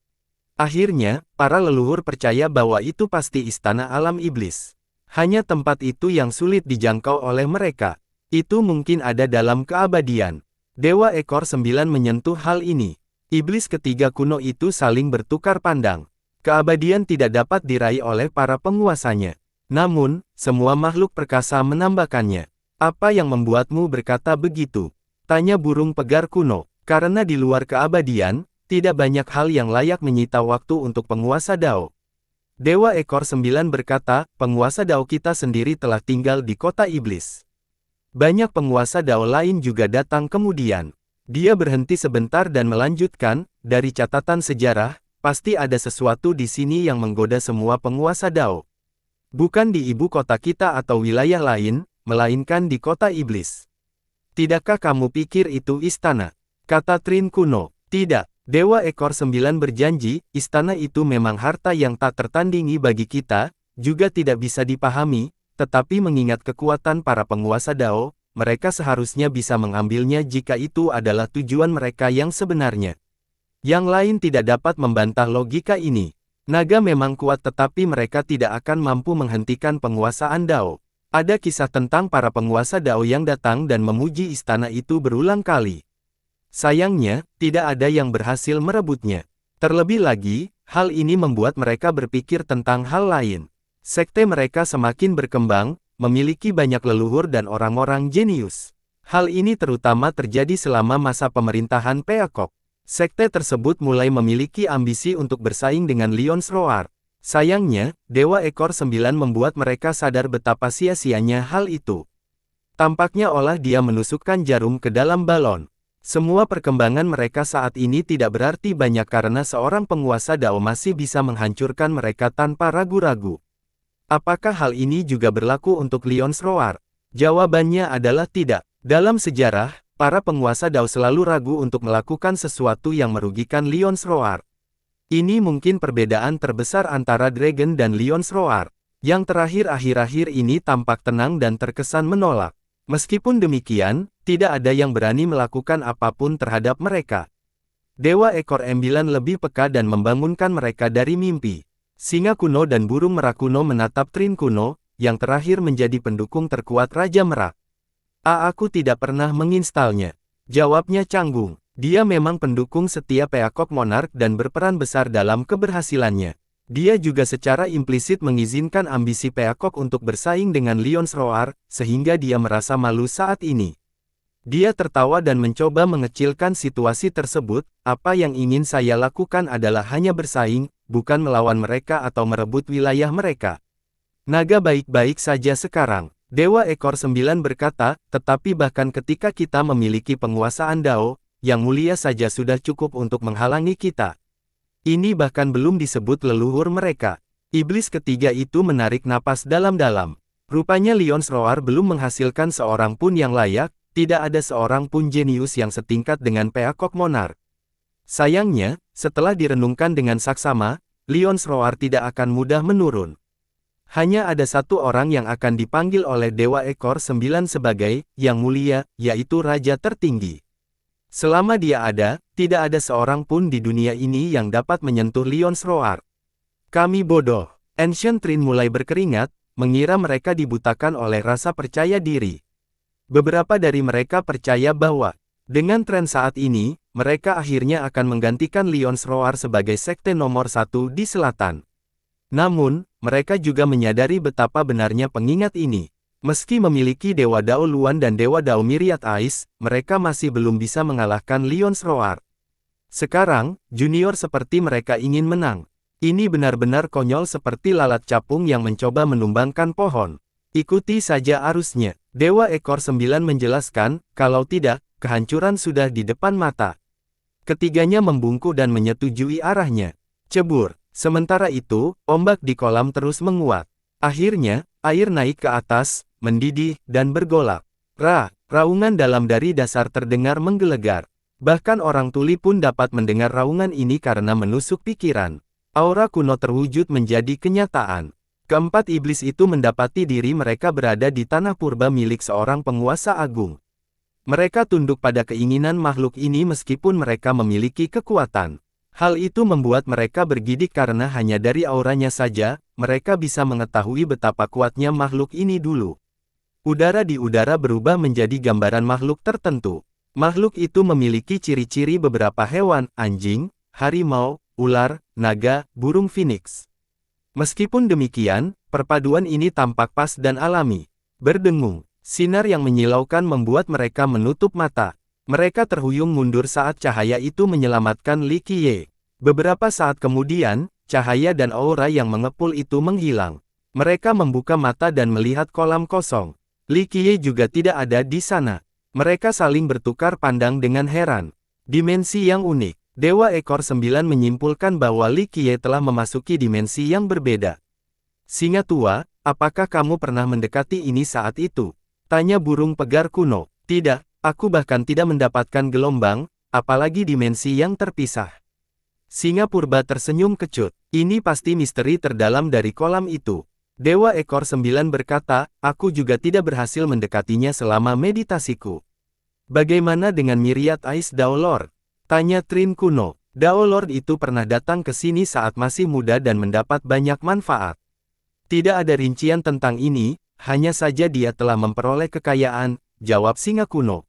Akhirnya, para leluhur percaya bahwa itu pasti istana alam iblis. Hanya tempat itu yang sulit dijangkau oleh mereka. Itu mungkin ada dalam keabadian. Dewa Ekor 9 menyentuh hal ini. Iblis ketiga kuno itu saling bertukar pandang. Keabadian tidak dapat diraih oleh para penguasanya. Namun, semua makhluk perkasa menambahkannya. Apa yang membuatmu berkata begitu? Tanya burung pegar kuno. Karena di luar keabadian, tidak banyak hal yang layak menyita waktu untuk penguasa Dao. Dewa Ekor 9 berkata, penguasa Dao kita sendiri telah tinggal di kota iblis. Banyak penguasa Dao lain juga datang kemudian. Dia berhenti sebentar dan melanjutkan, dari catatan sejarah, pasti ada sesuatu di sini yang menggoda semua penguasa Dao. Bukan di ibu kota kita atau wilayah lain, melainkan di kota iblis. Tidakkah kamu pikir itu istana? Kata Trin kuno. Tidak. Dewa Ekor 9 berjanji, istana itu memang harta yang tak tertandingi bagi kita, juga tidak bisa dipahami, tetapi mengingat kekuatan para penguasa Dao, mereka seharusnya bisa mengambilnya jika itu adalah tujuan mereka yang sebenarnya. Yang lain tidak dapat membantah logika ini. Naga memang kuat tetapi mereka tidak akan mampu menghentikan penguasaan Dao. Ada kisah tentang para penguasa Dao yang datang dan memuji istana itu berulang kali. Sayangnya, tidak ada yang berhasil merebutnya. Terlebih lagi, hal ini membuat mereka berpikir tentang hal lain. Sekte mereka semakin berkembang, memiliki banyak leluhur dan orang-orang jenius. Hal ini terutama terjadi selama masa pemerintahan Peacock. Sekte tersebut mulai memiliki ambisi untuk bersaing dengan Lions Roar. Sayangnya, Dewa Ekor 9 membuat mereka sadar betapa sia-sianya hal itu. Tampaknya olah dia menusukkan jarum ke dalam balon. Semua perkembangan mereka saat ini tidak berarti banyak karena seorang penguasa Dao masih bisa menghancurkan mereka tanpa ragu-ragu. Apakah hal ini juga berlaku untuk Lions Roar? Jawabannya adalah tidak. Dalam sejarah, para penguasa Dao selalu ragu untuk melakukan sesuatu yang merugikan Lions Roar. Ini mungkin perbedaan terbesar antara Dragon dan Lions Roar. Yang terakhir akhir-akhir ini tampak tenang dan terkesan menolak. Meskipun demikian, tidak ada yang berani melakukan apapun terhadap mereka. Dewa ekor M9 lebih peka dan membangunkan mereka dari mimpi. Singa kuno dan burung merak kuno menatap Trin kuno, yang terakhir menjadi pendukung terkuat Raja Merak. Aku tidak pernah menginstalnya. Jawabnya canggung. Dia memang pendukung setia Peacock Monarch dan berperan besar dalam keberhasilannya. Dia juga secara implisit mengizinkan ambisi Peacock untuk bersaing dengan Lion's Roar, sehingga dia merasa malu saat ini. Dia tertawa dan mencoba mengecilkan situasi tersebut. Apa yang ingin saya lakukan adalah hanya bersaing, bukan melawan mereka atau merebut wilayah mereka. Naga baik-baik saja sekarang. Dewa ekor 9 berkata, tetapi bahkan ketika kita memiliki penguasaan Dao, yang mulia saja sudah cukup untuk menghalangi kita. Ini bahkan belum disebut leluhur mereka. Iblis ketiga itu menarik napas dalam-dalam. Rupanya Lion's Roar belum menghasilkan seorang pun yang layak, tidak ada seorang pun jenius yang setingkat dengan Peacock Monarch. Sayangnya, setelah direnungkan dengan saksama, Lion's Roar tidak akan mudah menurun. Hanya ada satu orang yang akan dipanggil oleh Dewa Ekor 9 sebagai Yang Mulia, yaitu Raja Tertinggi. Selama dia ada, tidak ada seorang pun di dunia ini yang dapat menyentuh Lion's Roar. Kami bodoh. Ancient Trin mulai berkeringat, mengira mereka dibutakan oleh rasa percaya diri. Beberapa dari mereka percaya bahwa, dengan tren saat ini, mereka akhirnya akan menggantikan Lion's Roar sebagai sekte nomor 1 di selatan. Namun, mereka juga menyadari betapa benarnya pengingat ini. Meski memiliki Dewa Dao Luan dan Dewa Dao Myriad Ice, mereka masih belum bisa mengalahkan Lion's Roar. Sekarang, junior seperti mereka ingin menang. Ini benar-benar konyol seperti lalat capung yang mencoba menumbangkan pohon. Ikuti saja arusnya. Dewa ekor 9 menjelaskan, kalau tidak, kehancuran sudah di depan mata. Ketiganya membungkuk dan menyetujui arahnya. Cebur. Sementara itu, ombak di kolam terus menguat. Akhirnya, air naik ke atas, mendidih, dan bergolak. Raungan dalam dari dasar terdengar menggelegar. Bahkan orang tuli pun dapat mendengar raungan ini karena menusuk pikiran. Aura kuno terwujud menjadi kenyataan. Keempat iblis itu mendapati diri mereka berada di tanah purba milik seorang penguasa agung. Mereka tunduk pada keinginan makhluk ini meskipun mereka memiliki kekuatan. Hal itu membuat mereka bergidik karena hanya dari auranya saja, mereka bisa mengetahui betapa kuatnya makhluk ini dulu. Udara di udara berubah menjadi gambaran makhluk tertentu. Makhluk itu memiliki ciri-ciri beberapa hewan, anjing, harimau, ular, naga, burung phoenix. Meskipun demikian, perpaduan ini tampak pas dan alami. Berdengung, sinar yang menyilaukan membuat mereka menutup mata. Mereka terhuyung mundur saat cahaya itu menyelamatkan Li Qiye. Beberapa saat kemudian, cahaya dan aura yang mengepul itu menghilang. Mereka membuka mata dan melihat kolam kosong. Li Qiye juga tidak ada di sana. Mereka saling bertukar pandang dengan heran. Dimensi yang unik. Dewa ekor 9 menyimpulkan bahwa Li Qiye telah memasuki dimensi yang berbeda. Singa tua, apakah kamu pernah mendekati ini saat itu? Tanya burung pegar kuno. Tidak. Aku bahkan tidak mendapatkan gelombang, apalagi dimensi yang terpisah. Singa purba tersenyum kecut. Ini pasti misteri terdalam dari kolam itu. Dewa ekor 9 berkata, aku juga tidak berhasil mendekatinya selama meditasiku. Bagaimana dengan Myriad Ice Dao Lord? Tanya Trin kuno. Dao Lord itu pernah datang ke sini saat masih muda dan mendapat banyak manfaat. Tidak ada rincian tentang ini, hanya saja dia telah memperoleh kekayaan, jawab singa kuno.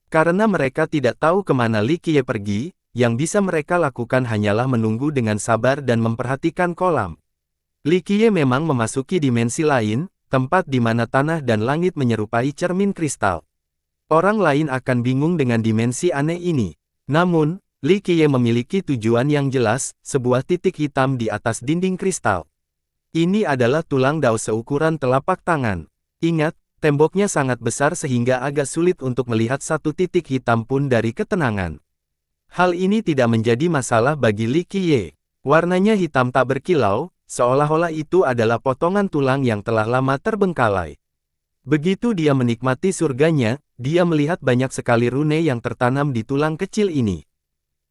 Karena mereka tidak tahu kemana Li Qiye pergi, yang bisa mereka lakukan hanyalah menunggu dengan sabar dan memperhatikan kolam. Li Qiye memang memasuki dimensi lain, tempat di mana tanah dan langit menyerupai cermin kristal. Orang lain akan bingung dengan dimensi aneh ini. Namun, Li Qiye memiliki tujuan yang jelas, sebuah titik hitam di atas dinding kristal. Ini adalah tulang Dao seukuran telapak tangan. Ingat, temboknya sangat besar sehingga agak sulit untuk melihat satu titik hitam pun dari ketenangan. Hal ini tidak menjadi masalah bagi Li Qiye. Warnanya hitam tak berkilau, seolah-olah itu adalah potongan tulang yang telah lama terbengkalai. Begitu dia menikmati surganya, dia melihat banyak sekali rune yang tertanam di tulang kecil ini.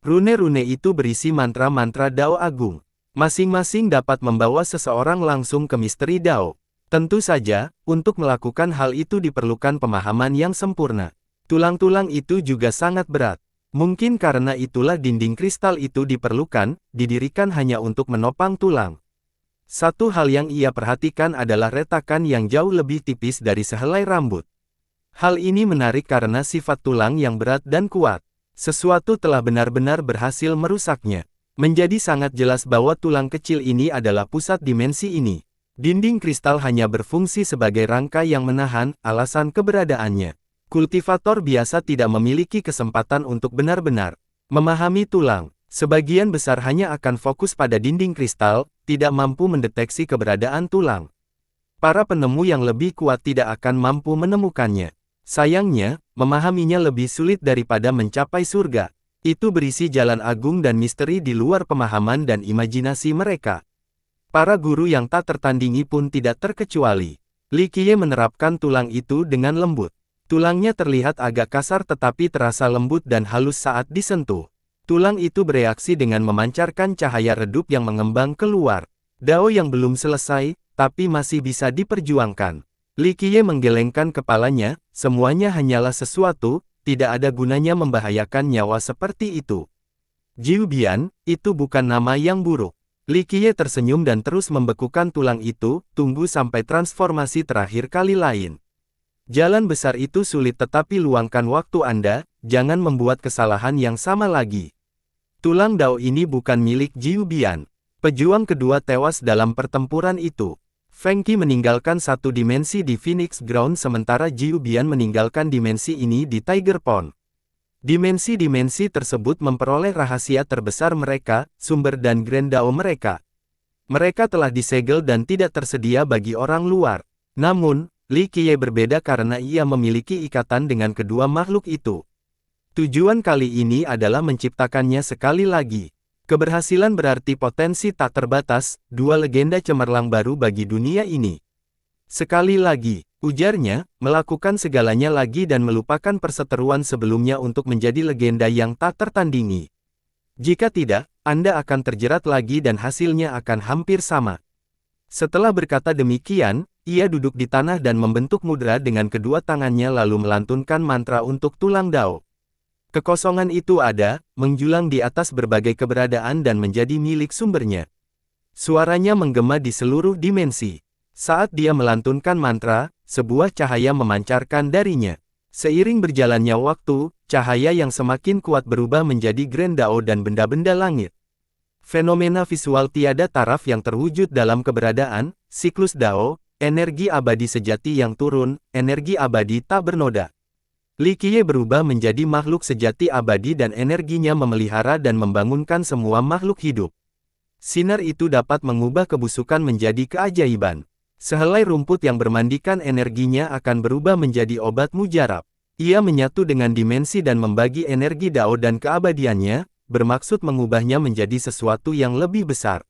Rune-rune itu berisi mantra-mantra Dao Agung. Masing-masing dapat membawa seseorang langsung ke misteri Dao. Tentu saja, untuk melakukan hal itu diperlukan pemahaman yang sempurna. Tulang-tulang itu juga sangat berat. Mungkin karena itulah dinding kristal itu diperlukan, didirikan hanya untuk menopang tulang. Satu hal yang ia perhatikan adalah retakan yang jauh lebih tipis dari sehelai rambut. Hal ini menarik karena sifat tulang yang berat dan kuat. Sesuatu telah benar-benar berhasil merusaknya. Menjadi sangat jelas bahwa tulang kecil ini adalah pusat dimensi ini. Dinding kristal hanya berfungsi sebagai rangka yang menahan alasan keberadaannya. Kultivator biasa tidak memiliki kesempatan untuk benar-benar memahami tulang. Sebagian besar hanya akan fokus pada dinding kristal, tidak mampu mendeteksi keberadaan tulang. Para penemu yang lebih kuat tidak akan mampu menemukannya. Sayangnya, memahaminya lebih sulit daripada mencapai surga. Itu berisi jalan agung dan misteri di luar pemahaman dan imajinasi mereka. Para guru yang tak tertandingi pun tidak terkecuali. Li Qiye menerapkan tulang itu dengan lembut. Tulangnya terlihat agak kasar tetapi terasa lembut dan halus saat disentuh. Tulang itu bereaksi dengan memancarkan cahaya redup yang mengembang keluar. Dao yang belum selesai, tapi masih bisa diperjuangkan. Li Qiye menggelengkan kepalanya, semuanya hanyalah sesuatu, tidak ada gunanya membahayakan nyawa seperti itu. Jiu Bian, itu bukan nama yang buruk. Li Qiye tersenyum dan terus membekukan tulang itu, tunggu sampai transformasi terakhir kali lain. Jalan besar itu sulit tetapi luangkan waktu Anda, jangan membuat kesalahan yang sama lagi. Tulang Dao ini bukan milik Jiu Bian. Pejuang kedua tewas dalam pertempuran itu. Feng Qi meninggalkan satu dimensi di Phoenix Ground sementara Jiu Bian meninggalkan dimensi ini di Tiger Pond. Dimensi-dimensi tersebut memperoleh rahasia terbesar mereka, sumber dan Grand Dao mereka. Mereka telah disegel dan tidak tersedia bagi orang luar. Namun, Li Qiye berbeda karena ia memiliki ikatan dengan kedua makhluk itu. Tujuan kali ini adalah menciptakannya sekali lagi. Keberhasilan berarti potensi tak terbatas, dua legenda cemerlang baru bagi dunia ini. Sekali lagi, ujarnya, melakukan segalanya lagi dan melupakan perseteruan sebelumnya untuk menjadi legenda yang tak tertandingi. Jika tidak, Anda akan terjerat lagi dan hasilnya akan hampir sama. Setelah berkata demikian, ia duduk di tanah dan membentuk mudra dengan kedua tangannya lalu melantunkan mantra untuk tulang Dao. Kekosongan itu ada, menjulang di atas berbagai keberadaan dan menjadi milik sumbernya. Suaranya menggema di seluruh dimensi. Saat dia melantunkan mantra, sebuah cahaya memancarkan darinya. Seiring berjalannya waktu, cahaya yang semakin kuat berubah menjadi Grand Dao dan benda-benda langit. Fenomena visual tiada taraf yang terwujud dalam keberadaan, siklus Dao, energi abadi sejati yang turun, energi abadi tak bernoda. Li Qiye berubah menjadi makhluk sejati abadi dan energinya memelihara dan membangunkan semua makhluk hidup. Sinar itu dapat mengubah kebusukan menjadi keajaiban. Sehelai rumput yang bermandikan energinya akan berubah menjadi obat mujarab. Ia menyatu dengan dimensi dan membagi energi Dao dan keabadiannya, bermaksud mengubahnya menjadi sesuatu yang lebih besar.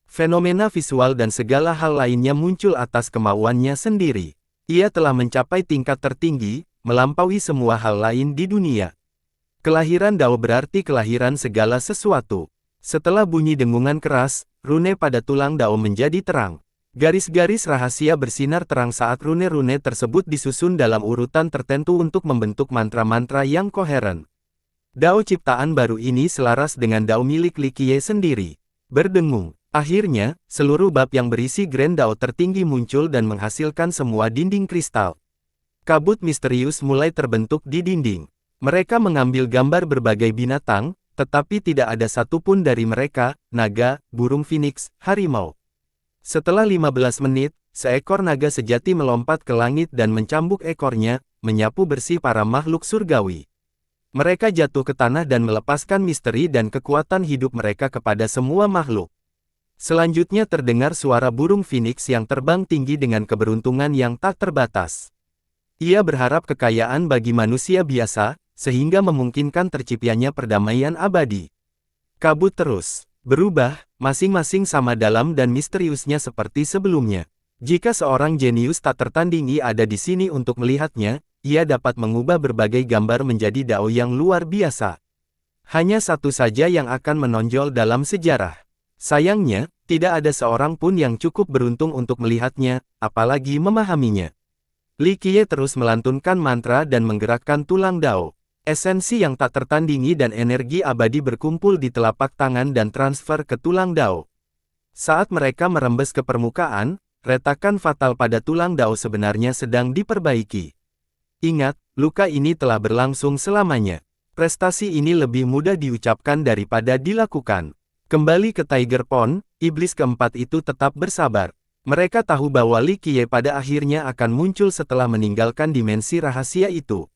Fenomena visual dan segala hal lainnya muncul atas kemauannya sendiri. Ia telah mencapai tingkat tertinggi, melampaui semua hal lain di dunia. Kelahiran Dao berarti kelahiran segala sesuatu. Setelah bunyi dengungan keras, rune pada tulang Dao menjadi terang. Garis-garis rahasia bersinar terang saat rune-rune tersebut disusun dalam urutan tertentu untuk membentuk mantra-mantra yang koheren. Dao ciptaan baru ini selaras dengan Dao milik Li Qiye sendiri. Berdengung. Akhirnya, seluruh bab yang berisi Grand Dao tertinggi muncul dan menghasilkan semua dinding kristal. Kabut misterius mulai terbentuk di dinding. Mereka mengambil gambar berbagai binatang, tetapi tidak ada satupun dari mereka, naga, burung phoenix, harimau. Setelah 15 menit, seekor naga sejati melompat ke langit dan mencambuk ekornya, menyapu bersih para makhluk surgawi. Mereka jatuh ke tanah dan melepaskan misteri dan kekuatan hidup mereka kepada semua makhluk. Selanjutnya terdengar suara burung phoenix yang terbang tinggi dengan keberuntungan yang tak terbatas. Ia berharap kekayaan bagi manusia biasa, sehingga memungkinkan terciptanya perdamaian abadi. Kabut terus berubah, masing-masing sama dalam dan misteriusnya seperti sebelumnya. Jika seorang jenius tak tertandingi ada di sini untuk melihatnya, ia dapat mengubah berbagai gambar menjadi Dao yang luar biasa. Hanya satu saja yang akan menonjol dalam sejarah. Sayangnya, tidak ada seorang pun yang cukup beruntung untuk melihatnya, apalagi memahaminya. Li Qiye terus melantunkan mantra dan menggerakkan tulang Dao. Esensi yang tak tertandingi dan energi abadi berkumpul di telapak tangan dan transfer ke tulang Dao. Saat mereka merembes ke permukaan, retakan fatal pada tulang Dao sebenarnya sedang diperbaiki. Ingat, luka ini telah berlangsung selamanya. Prestasi ini lebih mudah diucapkan daripada dilakukan. Kembali ke Tiger Pond, iblis keempat itu tetap bersabar. Mereka tahu bahwa Li Qiye pada akhirnya akan muncul setelah meninggalkan dimensi rahasia itu.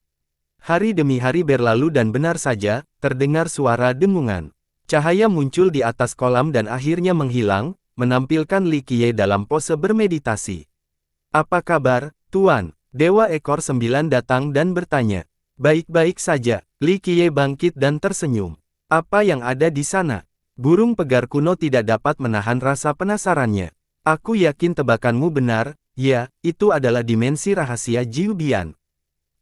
Hari demi hari berlalu dan benar saja, terdengar suara dengungan. Cahaya muncul di atas kolam dan akhirnya menghilang, menampilkan Li Qiye dalam pose bermeditasi. "Apa kabar, Tuan?" Dewa Ekor 9 datang dan bertanya. "Baik-baik saja." Li Qiye bangkit dan tersenyum. "Apa yang ada di sana?" Burung pegar kuno tidak dapat menahan rasa penasarannya. "Aku yakin tebakanmu benar, ya, itu adalah dimensi rahasia Jiu Bian."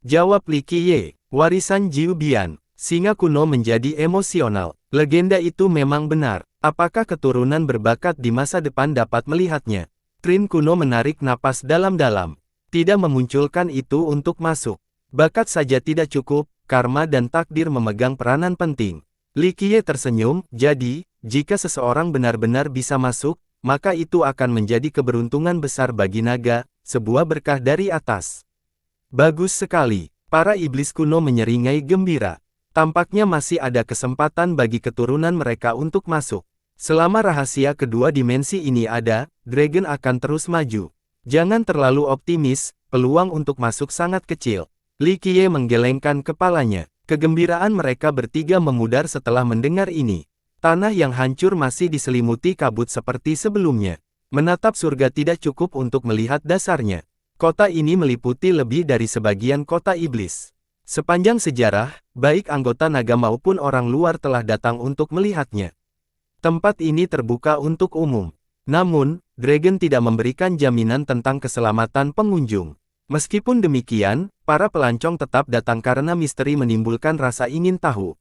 Jawab Li Qiye, "Warisan Jiu Bian." Singa kuno menjadi emosional. Legenda itu memang benar. Apakah keturunan berbakat di masa depan dapat melihatnya? Trin kuno menarik napas dalam-dalam. Tidak memunculkan itu untuk masuk. Bakat saja tidak cukup, karma dan takdir memegang peranan penting. Li Qiye tersenyum, "Jadi, jika seseorang benar-benar bisa masuk, maka itu akan menjadi keberuntungan besar bagi naga, sebuah berkah dari atas." "Bagus sekali." Para iblis kuno menyeringai gembira. Tampaknya masih ada kesempatan bagi keturunan mereka untuk masuk. Selama rahasia kedua dimensi ini ada, Dragon akan terus maju. Jangan terlalu optimis, peluang untuk masuk sangat kecil. Li Qiye menggelengkan kepalanya. Kegembiraan mereka bertiga memudar setelah mendengar ini. Tanah yang hancur masih diselimuti kabut seperti sebelumnya. Menatap surga tidak cukup untuk melihat dasarnya. Kota ini meliputi lebih dari sebagian kota iblis. Sepanjang sejarah, baik anggota naga maupun orang luar telah datang untuk melihatnya. Tempat ini terbuka untuk umum. Namun, Dragon tidak memberikan jaminan tentang keselamatan pengunjung. Meskipun demikian, para pelancong tetap datang karena misteri menimbulkan rasa ingin tahu.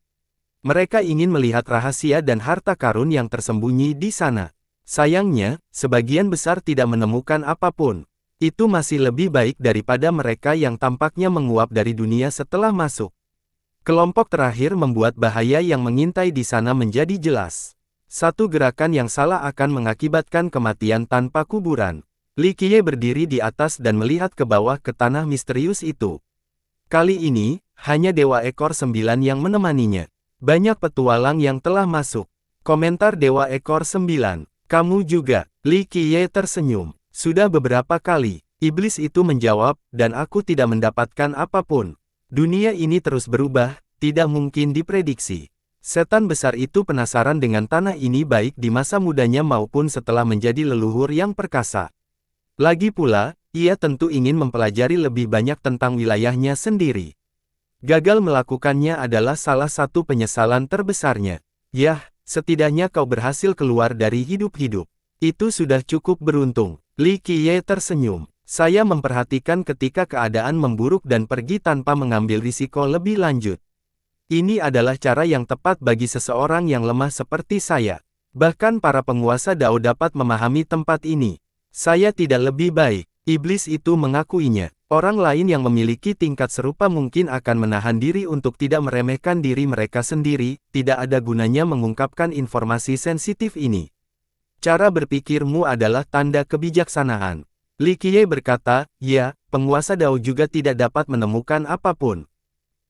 Mereka ingin melihat rahasia dan harta karun yang tersembunyi di sana. Sayangnya, sebagian besar tidak menemukan apapun. Itu masih lebih baik daripada mereka yang tampaknya menguap dari dunia setelah masuk. Kelompok terakhir membuat bahaya yang mengintai di sana menjadi jelas. Satu gerakan yang salah akan mengakibatkan kematian tanpa kuburan. Li Qiye berdiri di atas dan melihat ke bawah ke tanah misterius itu. Kali ini, hanya Dewa Ekor 9 yang menemaninya. Banyak petualang yang telah masuk. Komentar Dewa Ekor 9. "Kamu juga." Li Qiye tersenyum. "Sudah beberapa kali." Iblis itu menjawab, "Dan aku tidak mendapatkan apapun. Dunia ini terus berubah, tidak mungkin diprediksi." Setan besar itu penasaran dengan tanah ini baik di masa mudanya maupun setelah menjadi leluhur yang perkasa. Lagi pula, ia tentu ingin mempelajari lebih banyak tentang wilayahnya sendiri. Gagal melakukannya adalah salah satu penyesalan terbesarnya. Yah, setidaknya kau berhasil keluar dari hidup-hidup. Itu sudah cukup beruntung. Li Qiye tersenyum. "Saya memperhatikan ketika keadaan memburuk dan pergi tanpa mengambil risiko lebih lanjut. Ini adalah cara yang tepat bagi seseorang yang lemah seperti saya. Bahkan para penguasa Dao dapat memahami tempat ini. Saya tidak lebih baik." Iblis itu mengakuinya. Orang lain yang memiliki tingkat serupa mungkin akan menahan diri untuk tidak meremehkan diri mereka sendiri. Tidak ada gunanya mengungkapkan informasi sensitif ini. Cara berpikirmu adalah tanda kebijaksanaan. Li Qiye berkata, "Ya, penguasa Dao juga tidak dapat menemukan apapun.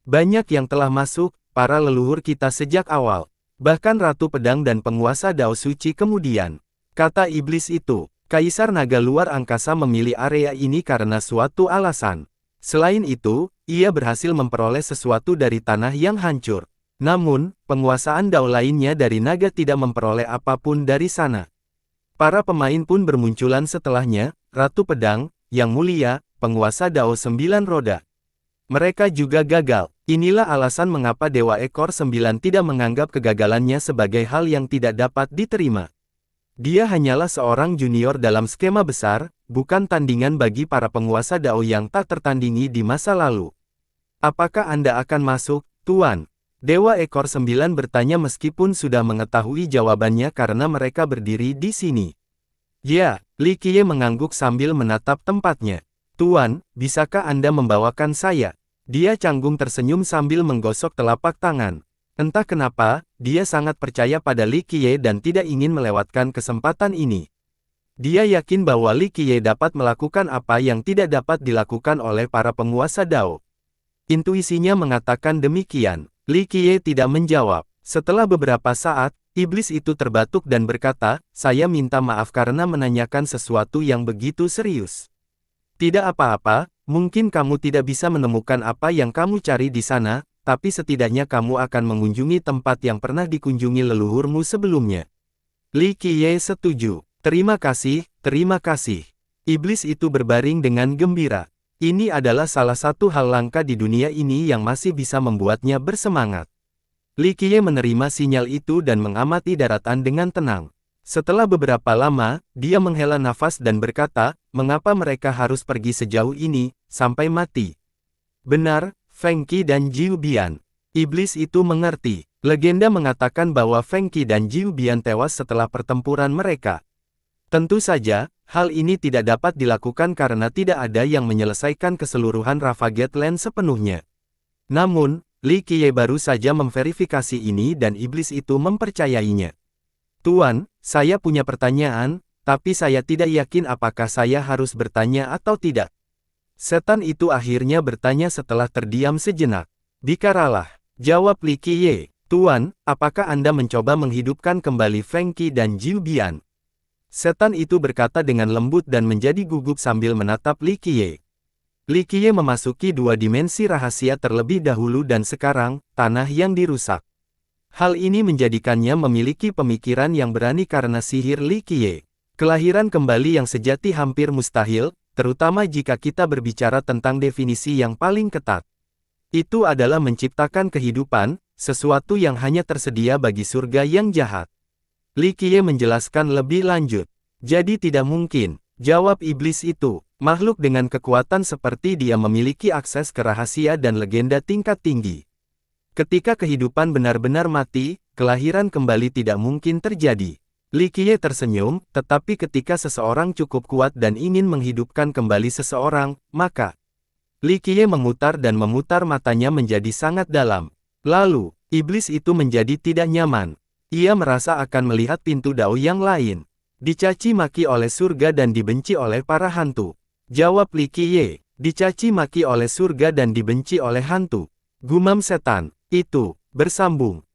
Banyak yang telah masuk, para leluhur kita sejak awal. Bahkan Ratu Pedang dan penguasa Dao Suci kemudian." Kata iblis itu, "Kaisar Naga Luar Angkasa memilih area ini karena suatu alasan. Selain itu, ia berhasil memperoleh sesuatu dari tanah yang hancur. Namun, penguasaan Dao lainnya dari naga tidak memperoleh apapun dari sana." Para pemain pun bermunculan setelahnya, Ratu Pedang, Yang Mulia, penguasa Dao 9 Roda. Mereka juga gagal. Inilah alasan mengapa Dewa Ekor 9 tidak menganggap kegagalannya sebagai hal yang tidak dapat diterima. Dia hanyalah seorang junior dalam skema besar, bukan tandingan bagi para penguasa Dao yang tak tertandingi di masa lalu. "Apakah Anda akan masuk, Tuan?" Dewa Ekor 9 bertanya meskipun sudah mengetahui jawabannya karena mereka berdiri di sini. "Ya," Li Qiye mengangguk sambil menatap tempatnya. "Tuan, bisakah Anda membawakan saya?" Dia canggung tersenyum sambil menggosok telapak tangan. Entah kenapa, dia sangat percaya pada Li Qiye dan tidak ingin melewatkan kesempatan ini. Dia yakin bahwa Li Qiye dapat melakukan apa yang tidak dapat dilakukan oleh para penguasa Dao. Intuisinya mengatakan demikian. Li Qiye tidak menjawab. Setelah beberapa saat, iblis itu terbatuk dan berkata, "Saya minta maaf karena menanyakan sesuatu yang begitu serius." "Tidak apa-apa, mungkin kamu tidak bisa menemukan apa yang kamu cari di sana, tapi setidaknya kamu akan mengunjungi tempat yang pernah dikunjungi leluhurmu sebelumnya." Li Qiye setuju. Terima kasih, terima kasih." Iblis itu berbaring dengan gembira. Ini adalah salah satu hal langka di dunia ini yang masih bisa membuatnya bersemangat. Li Qiye menerima sinyal itu dan mengamati daratan dengan tenang. Setelah beberapa lama, dia menghela nafas dan berkata, "Mengapa mereka harus pergi sejauh ini, sampai mati?" "Benar, Feng Qi dan Jiu Bian." Iblis itu mengerti. Legenda mengatakan bahwa Feng Qi dan Jiu Bian tewas setelah pertempuran mereka. Tentu saja, hal ini tidak dapat dilakukan karena tidak ada yang menyelesaikan keseluruhan Ravagate Land sepenuhnya. Namun, Li Qiye baru saja memverifikasi ini dan iblis itu mempercayainya. "Tuan, saya punya pertanyaan, tapi saya tidak yakin apakah saya harus bertanya atau tidak." Setan itu akhirnya bertanya setelah terdiam sejenak. "Bicaralah," jawab Li Qiye. "Tuan, apakah Anda mencoba menghidupkan kembali Feng Qi dan Jiu Bian?" Setan itu berkata dengan lembut dan menjadi gugup sambil menatap Li Qiye. Li Qiye memasuki dua dimensi rahasia terlebih dahulu dan sekarang, tanah yang dirusak. Hal ini menjadikannya memiliki pemikiran yang berani karena sihir Li Qiye. Kelahiran kembali yang sejati hampir mustahil, terutama jika kita berbicara tentang definisi yang paling ketat. Itu adalah menciptakan kehidupan, sesuatu yang hanya tersedia bagi surga yang jahat. Li Qiye menjelaskan lebih lanjut. "Jadi tidak mungkin," jawab iblis itu. "Makhluk dengan kekuatan seperti dia memiliki akses ke rahasia dan legenda tingkat tinggi. Ketika kehidupan benar-benar mati, kelahiran kembali tidak mungkin terjadi." Li Qiye tersenyum, tetapi ketika seseorang cukup kuat dan ingin menghidupkan kembali seseorang, maka Li Qiye memutar dan memutar matanya menjadi sangat dalam. Lalu, iblis itu menjadi tidak nyaman. Ia merasa akan melihat pintu Dao yang lain. "Dicaci maki oleh surga dan dibenci oleh para hantu," jawab Li Qiye. "Dicaci maki oleh surga dan dibenci oleh hantu," gumam setan. Itu bersambung.